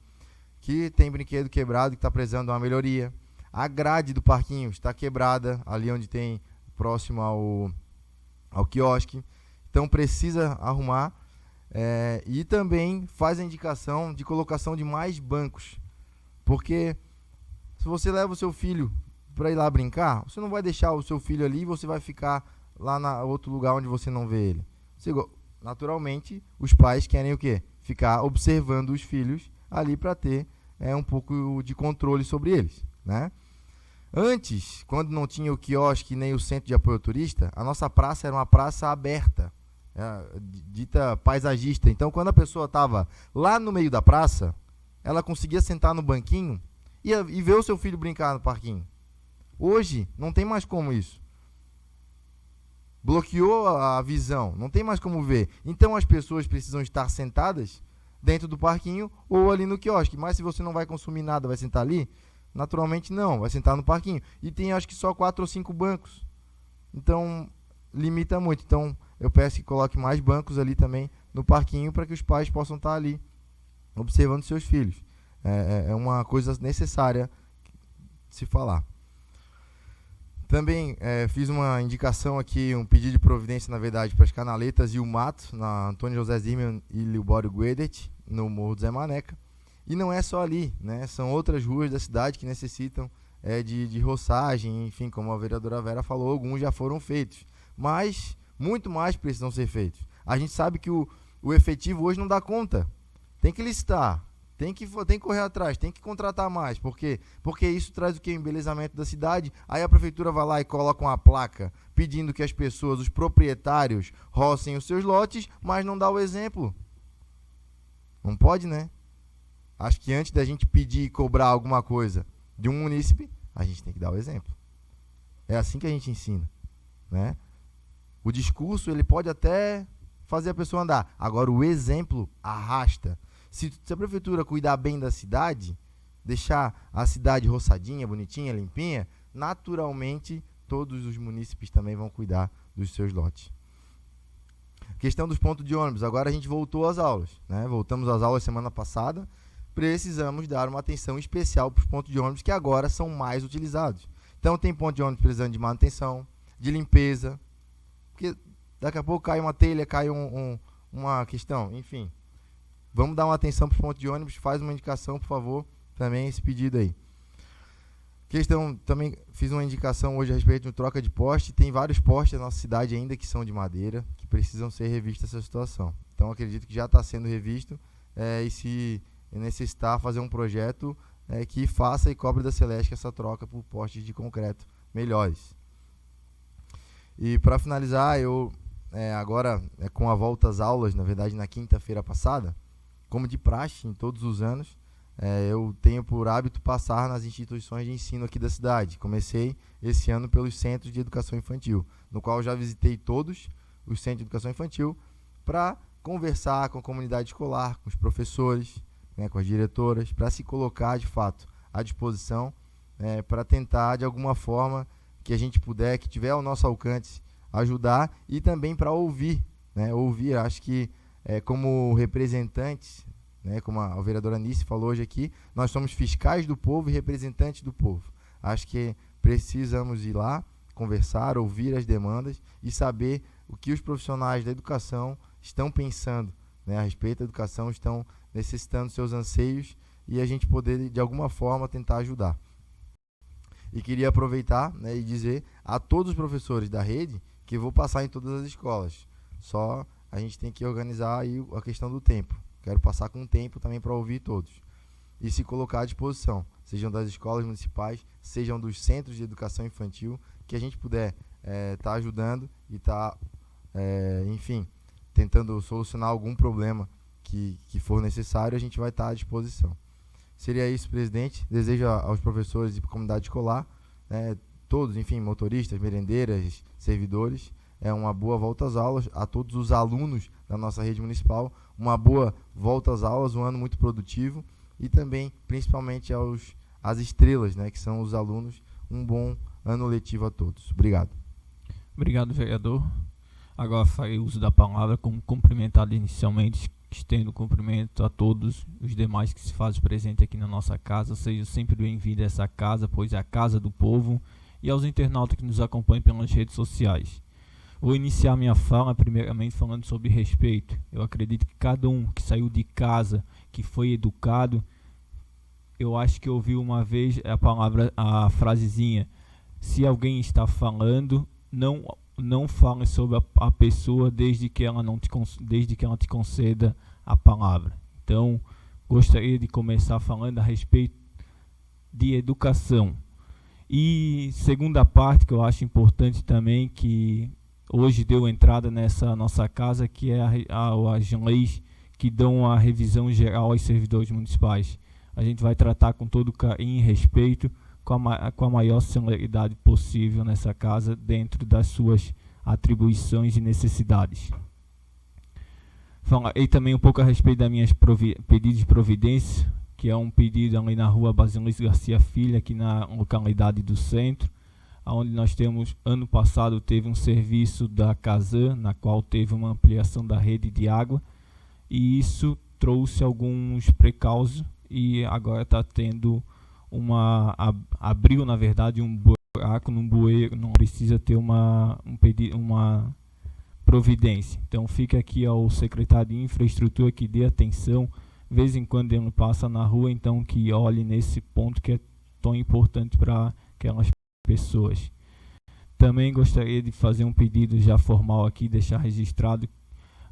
que tem brinquedo quebrado que está precisando de uma melhoria. A grade do parquinho está quebrada, ali onde tem, próximo ao quiosque. Então precisa arrumar. E também faz a indicação de colocação de mais bancos. Porque se você leva o seu filho para ir lá brincar, você não vai deixar o seu filho ali e você vai ficar lá na outro lugar onde você não vê ele? Naturalmente, os pais querem o quê? Ficar observando os filhos ali para ter um pouco de controle sobre eles, né? Antes, quando não tinha o quiosque nem o centro de apoio ao turista, a nossa praça era uma praça aberta, dita paisagista. Então, quando a pessoa estava lá no meio da praça, ela conseguia sentar no banquinho e ver o seu filho brincar no parquinho. Hoje, não tem mais como isso. Bloqueou a visão, não tem mais como ver. Então, as pessoas precisam estar sentadas dentro do parquinho ou ali no quiosque. Mas se você não vai consumir nada, vai sentar ali? Naturalmente não, vai sentar no parquinho. E tem acho que só 4 ou 5 bancos. Então, limita muito. Então, eu peço que coloque mais bancos ali também no parquinho para que os pais possam estar ali observando seus filhos. É uma coisa necessária de se falar. Também fiz uma indicação aqui, um pedido de providência, na verdade, para as canaletas e o mato, na Antônio José Zimmermann e Libório Guedet, no Morro do Zé Maneca. E não é só ali, né? São outras ruas da cidade que necessitam de roçagem, enfim, como a vereadora Vera falou, alguns já foram feitos. Mas muito mais precisam ser feitos. A gente sabe que o efetivo hoje não dá conta. Tem que licitar, tem que correr atrás, tem que contratar mais. Por quê? Porque isso traz o quê? O embelezamento da cidade. Aí a prefeitura vai lá e coloca uma placa pedindo que as pessoas, os proprietários, rocem os seus lotes, mas não dá o exemplo. Não pode, né? Acho que antes da gente pedir e cobrar alguma coisa de um munícipe, a gente tem que dar o exemplo. É assim que a gente ensina, né? O discurso, ele pode até fazer a pessoa andar. Agora, o exemplo arrasta. Se a prefeitura cuidar bem da cidade, deixar a cidade roçadinha, bonitinha, limpinha, naturalmente, todos os munícipes também vão cuidar dos seus lotes. Questão dos pontos de ônibus. Agora a gente voltou às aulas, né? Voltamos às aulas semana passada. Precisamos dar uma atenção especial para os pontos de ônibus que agora são mais utilizados. Então tem ponto de ônibus precisando de manutenção, de limpeza, porque daqui a pouco cai uma telha, cai uma questão, enfim. Vamos dar uma atenção para os pontos de ônibus, faz uma indicação, por favor, também esse pedido aí. Questão, também fiz uma indicação hoje a respeito de troca de poste, tem vários postes na nossa cidade ainda que são de madeira, que precisam ser revistos essa situação. Então acredito que já está sendo revisto e se necessitar fazer um projeto que faça e cobre da Celesc essa troca por postes de concreto melhores. E para finalizar, eu agora com a volta às aulas, na verdade na quinta-feira passada, como de praxe em todos os anos, eu tenho por hábito passar nas instituições de ensino aqui da cidade. Comecei esse ano pelos centros de educação infantil, no qual eu já visitei todos os centros de educação infantil para conversar com a comunidade escolar, com os professores, com as diretoras, para se colocar de fato à disposição, para tentar de alguma forma que a gente puder, que tiver ao nosso alcance, ajudar e também para ouvir, ouvir. Acho que como representantes, como a vereadora Anice falou hoje aqui, nós somos fiscais do povo e representantes do povo. Acho que precisamos ir lá, conversar, ouvir as demandas e saber o que os profissionais da educação estão pensando a respeito da educação, estão necessitando seus anseios e a gente poder, de alguma forma, tentar ajudar. E queria aproveitar e dizer a todos os professores da rede que vou passar em todas as escolas. Só a gente tem que organizar aí a questão do tempo. Quero passar com tempo também para ouvir todos. E se colocar à disposição, sejam das escolas municipais, sejam dos centros de educação infantil, que a gente puder estar ajudando e estar, enfim, tentando solucionar algum problema que for necessário, a gente vai estar à disposição. Seria isso, presidente. Desejo aos professores e para a comunidade escolar, todos, enfim, motoristas, merendeiras, servidores, uma boa volta às aulas, a todos os alunos da nossa rede municipal, uma boa volta às aulas, um ano muito produtivo e também, principalmente, às estrelas, que são os alunos, um bom ano letivo a todos. Obrigado. Obrigado, vereador. Agora farei uso da palavra como cumprimentado inicialmente, estendo cumprimento a todos os demais que se fazem presente aqui na nossa casa. Sejam sempre bem-vindos a essa casa, pois é a casa do povo, e aos internautas que nos acompanham pelas redes sociais. Vou iniciar minha fala primeiramente falando sobre respeito. Eu acredito que cada um que saiu de casa, que foi educado, eu acho que ouvi uma vez a frasezinha: se alguém está falando, não não fale sobre a pessoa desde que ela te conceda a palavra. Então, gostaria de começar falando a respeito de educação. E segunda parte que eu acho importante também, que hoje deu entrada nessa nossa casa, que é as leis que dão a revisão geral aos servidores municipais. A gente vai tratar com todo carinho e respeito, com a maior celeridade possível nessa casa, dentro das suas atribuições e necessidades. Falarei também um pouco a respeito das minhas pedidos de providência, que é um pedido ali na rua Basilis Garcia Filho, aqui na localidade do centro, onde nós temos, ano passado, teve um serviço da Casan, na qual teve uma ampliação da rede de água, e isso trouxe alguns precausos, e agora está tendo abriu, na verdade, um buraco num bueiro, não precisa ter uma providência. Então fica aqui ao secretário de Infraestrutura que dê atenção, de vez em quando ele passa na rua, então que olhe nesse ponto que é tão importante para aquelas pessoas. Também gostaria de fazer um pedido já formal aqui, deixar registrado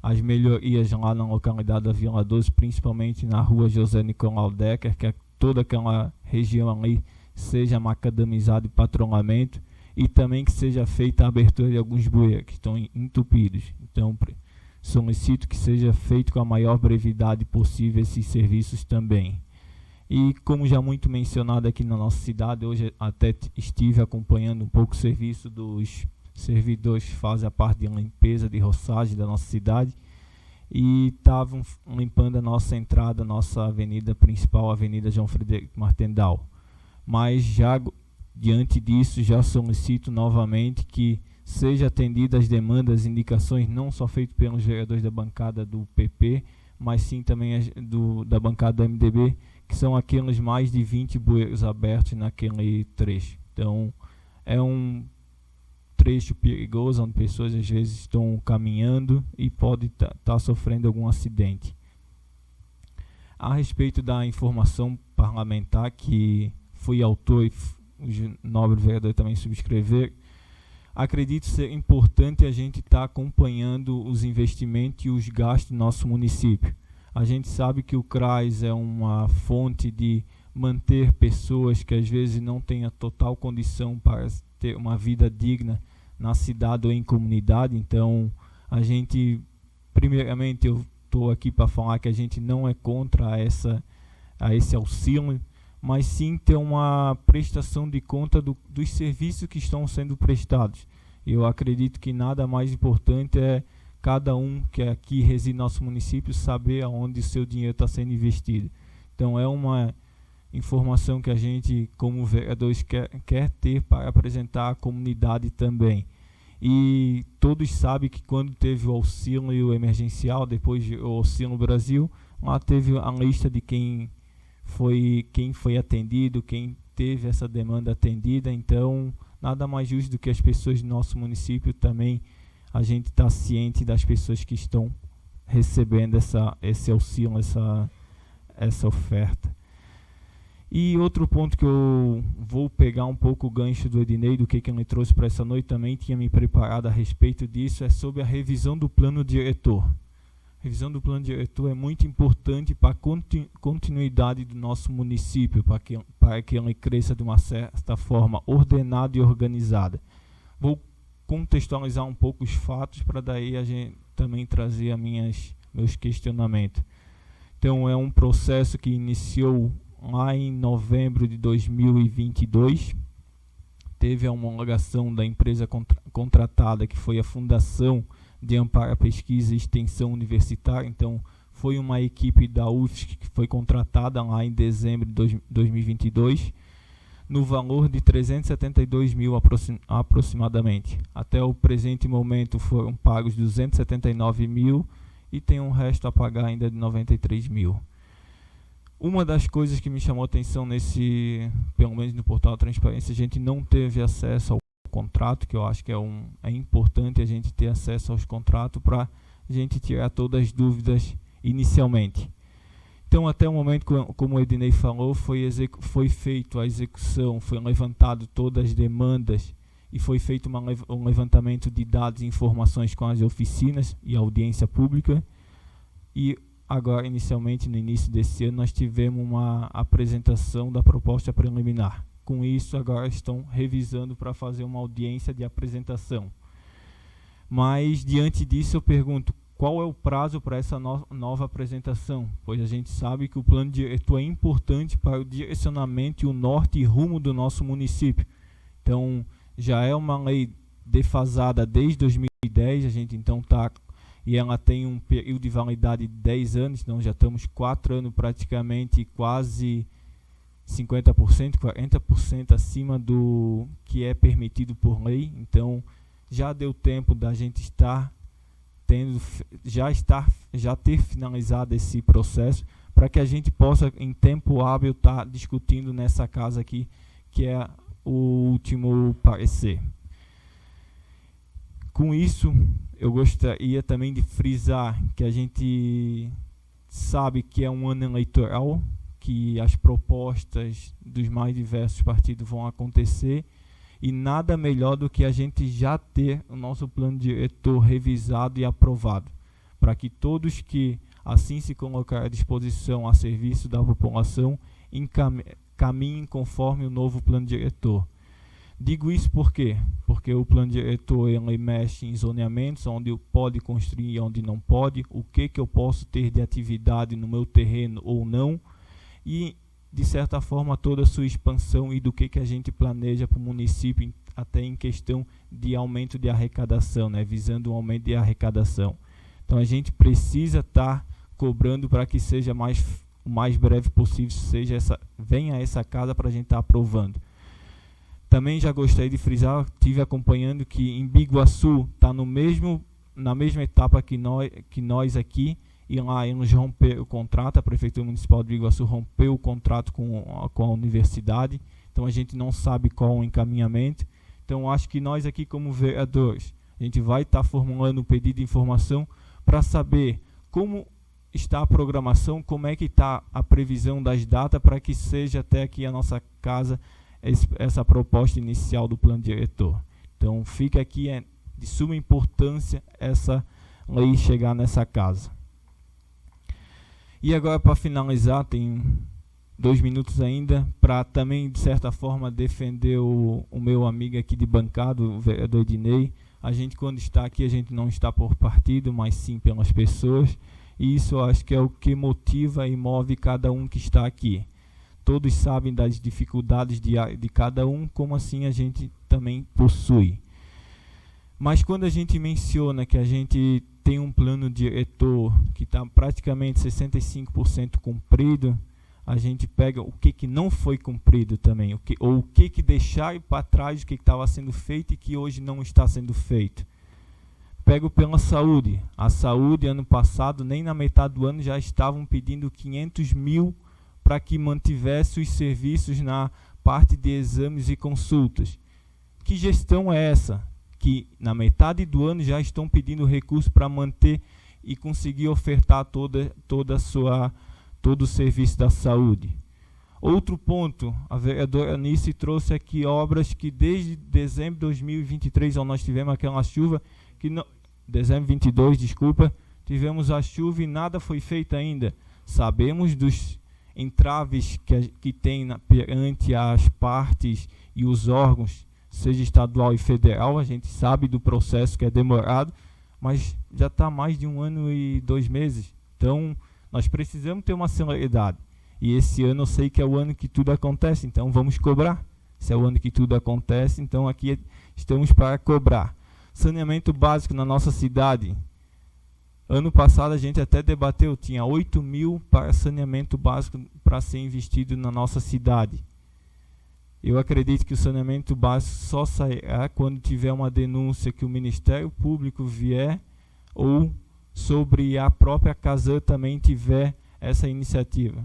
as melhorias lá na localidade da Vila 12, principalmente na rua José Nicolau Decker, que é toda aquela região ali seja macadamizado e patrulhamento, e também que seja feita a abertura de alguns bueiros que estão entupidos. Então, solicito que seja feito com a maior brevidade possível esses serviços também. E como já muito mencionado aqui na nossa cidade, hoje até estive acompanhando um pouco o serviço dos servidores que fazem a parte de limpeza, de roçagem da nossa cidade, e estavam limpando a nossa entrada, nossa avenida principal, a Avenida João Frederico Martendal. Mas já diante disso, já solicito novamente que seja atendidas as demandas e indicações não só feitas pelos vereadores da bancada do PP, mas sim também da bancada do MDB, que são aqueles mais de 20 bueiros abertos naquele trecho. Então, é um trecho perigoso, onde pessoas às vezes estão caminhando e podem estar sofrendo algum acidente. A respeito da informação parlamentar, que fui autor e os nobres vereadores também subscrever, acredito ser importante a gente estar acompanhando os investimentos e os gastos do nosso município. A gente sabe que o CRAS é uma fonte de manter pessoas que às vezes não têm a total condição para ter uma vida digna na cidade ou em comunidade. Então, a gente, primeiramente, eu estou aqui para falar que a gente não é contra esse auxílio, mas sim ter uma prestação de conta dos serviços que estão sendo prestados. Eu acredito que nada mais importante é cada um que aqui reside no nosso município saber aonde o seu dinheiro está sendo investido. Então é uma informação que a gente, como vereadores, quer ter para apresentar à comunidade também. E todos sabem que quando teve o auxílio emergencial, depois do Auxílio Brasil, lá teve a lista de quem foi atendido, quem teve essa demanda atendida. Então, nada mais justo do que as pessoas do nosso município também, a gente está ciente das pessoas que estão recebendo esse auxílio, essa oferta. E outro ponto que eu vou pegar um pouco o gancho do Ednei, do que ele trouxe para essa noite, também tinha me preparado a respeito disso, é sobre a revisão do plano diretor. A revisão do plano diretor é muito importante para a continuidade do nosso município, para que ele cresça de uma certa forma ordenada e organizada. Vou contextualizar um pouco os fatos para daí a gente também trazer meus questionamentos. Então, é um processo que iniciou lá em novembro de 2022, teve a homologação da empresa contratada, que foi a Fundação de Amparo à Pesquisa e Extensão Universitária. Então, foi uma equipe da UFSC que foi contratada lá em dezembro de 2022, no valor de 372 mil aproximadamente. Até o presente momento foram pagos 279 mil e tem um resto a pagar ainda de 93 mil. Uma das coisas que me chamou a atenção pelo menos no portal Transparência, a gente não teve acesso ao contrato, que eu acho que é importante a gente ter acesso aos contratos para a gente tirar todas as dúvidas inicialmente. Então, até o momento, como o Ednei falou, foi feita a execução, foi levantado todas as demandas e foi feito um levantamento de dados e informações com as oficinas e audiência pública. E agora, inicialmente, no início desse ano, nós tivemos uma apresentação da proposta preliminar. Com isso, agora estão revisando para fazer uma audiência de apresentação. Mas, diante disso, eu pergunto, qual é o prazo para essa nova apresentação? Pois a gente sabe que o plano diretor é importante para o direcionamento e o norte e rumo do nosso município. Então, já é uma lei defasada desde 2010, a gente então está, e ela tem um período de validade de 10 anos, então já estamos 4 anos praticamente, quase 50%, 40% acima do que é permitido por lei. Então, já deu tempo da gente estar já ter finalizado esse processo, para que a gente possa, em tempo hábil, estar discutindo nessa casa aqui, que é o último parecer. Com isso, eu gostaria também de frisar que a gente sabe que é um ano eleitoral, que as propostas dos mais diversos partidos vão acontecer, e nada melhor do que a gente já ter o nosso plano diretor revisado e aprovado, para que todos que assim se colocar à disposição a serviço da população caminhem conforme o novo plano diretor. Digo isso por quê? Porque o plano diretor ele mexe em zoneamentos, onde pode construir e onde não pode, o que eu posso ter de atividade no meu terreno ou não, e de certa forma toda a sua expansão e do que a gente planeja para o município, até em questão de aumento de arrecadação, né, visando um aumento de arrecadação. Então a gente precisa estar cobrando para que seja o mais breve possível, venha essa casa para a gente estar aprovando. Também já gostaria de frisar, estive acompanhando que em Biguaçu está na mesma etapa que nós aqui, e lá eles romperam o contrato, a Prefeitura Municipal de Biguaçu rompeu o contrato com a universidade, então a gente não sabe qual o encaminhamento. Então acho que nós aqui como vereadores, a gente vai estar formulando um pedido de informação para saber como está a programação, como é que está a previsão das datas, para que seja até aqui a nossa casa essa proposta inicial do plano diretor. Então fica aqui, é de suma importância essa lei chegar nessa casa. E agora, para finalizar, tem 2 minutos ainda, para também, de certa forma, defender o meu amigo aqui de bancada, o vereador Ednei. A gente, quando está aqui, a gente não está por partido, mas sim pelas pessoas. E isso eu acho que é o que motiva e move cada um que está aqui. Todos sabem das dificuldades de cada um, como assim a gente também possui. Mas quando a gente menciona que a gente tem um plano diretor que está praticamente 65% cumprido, a gente pega o que não foi cumprido também, ou o que deixaram para trás, o que estava sendo feito e que hoje não está sendo feito. Pego pela saúde. A saúde, ano passado, nem na metade do ano, já estavam pedindo 500 mil para que mantivesse os serviços na parte de exames e consultas. Que gestão é essa? Que na metade do ano já estão pedindo recursos para manter e conseguir ofertar todo o serviço da saúde. Outro ponto, a vereadora Anice trouxe aqui obras que desde dezembro de 2023, onde nós tivemos aquela chuva, dezembro de 22, desculpa, tivemos a chuva e nada foi feito ainda. Sabemos dos entraves que tem perante as partes e os órgãos, seja estadual e federal, a gente sabe do processo que é demorado, mas já está mais de 1 ano e 2 meses. Então, nós precisamos ter uma celeridade. E esse ano eu sei que é o ano que tudo acontece, então vamos cobrar. Se é o ano que tudo acontece, então aqui estamos para cobrar. Saneamento básico na nossa cidade. Ano passado a gente até debateu, tinha 8 mil para saneamento básico para ser investido na nossa cidade. Eu acredito que o saneamento básico só sairá quando tiver uma denúncia que o Ministério Público vier ou sobre a própria Casan também tiver essa iniciativa.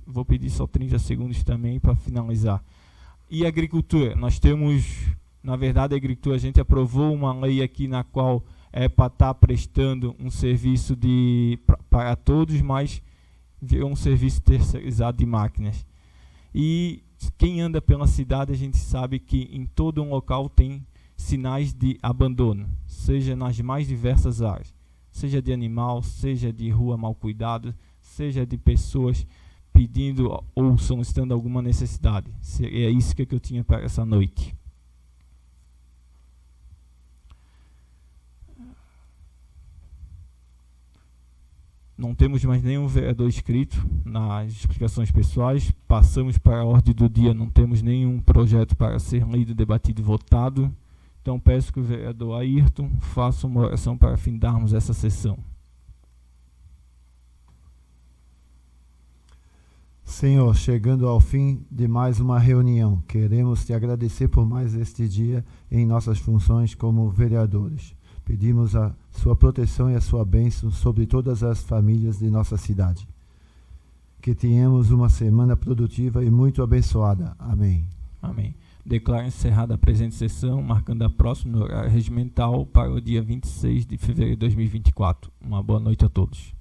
Vou pedir só 30 segundos também para finalizar. E agricultura, nós temos, na verdade, a agricultura, a gente aprovou uma lei aqui na qual é para estar prestando um serviço para todos, mas virou um serviço terceirizado de máquinas. E quem anda pela cidade, a gente sabe que em todo um local tem sinais de abandono, seja nas mais diversas áreas, seja de animal, seja de rua mal cuidada, seja de pessoas pedindo ou solicitando alguma necessidade. É isso que eu tinha para essa noite. Não temos mais nenhum vereador inscrito nas explicações pessoais. Passamos para a ordem do dia. Não temos nenhum projeto para ser lido, debatido e votado. Então peço que o vereador Ayrton faça uma oração para findarmos essa sessão. Senhor, chegando ao fim de mais uma reunião, queremos te agradecer por mais este dia em nossas funções como vereadores. Pedimos a sua proteção e a sua bênção sobre todas as famílias de nossa cidade. Que tenhamos uma semana produtiva e muito abençoada. Amém. Amém. Declaro encerrada a presente sessão, marcando a próxima horário regimental para o dia 26 de fevereiro de 2024. Uma boa noite a todos.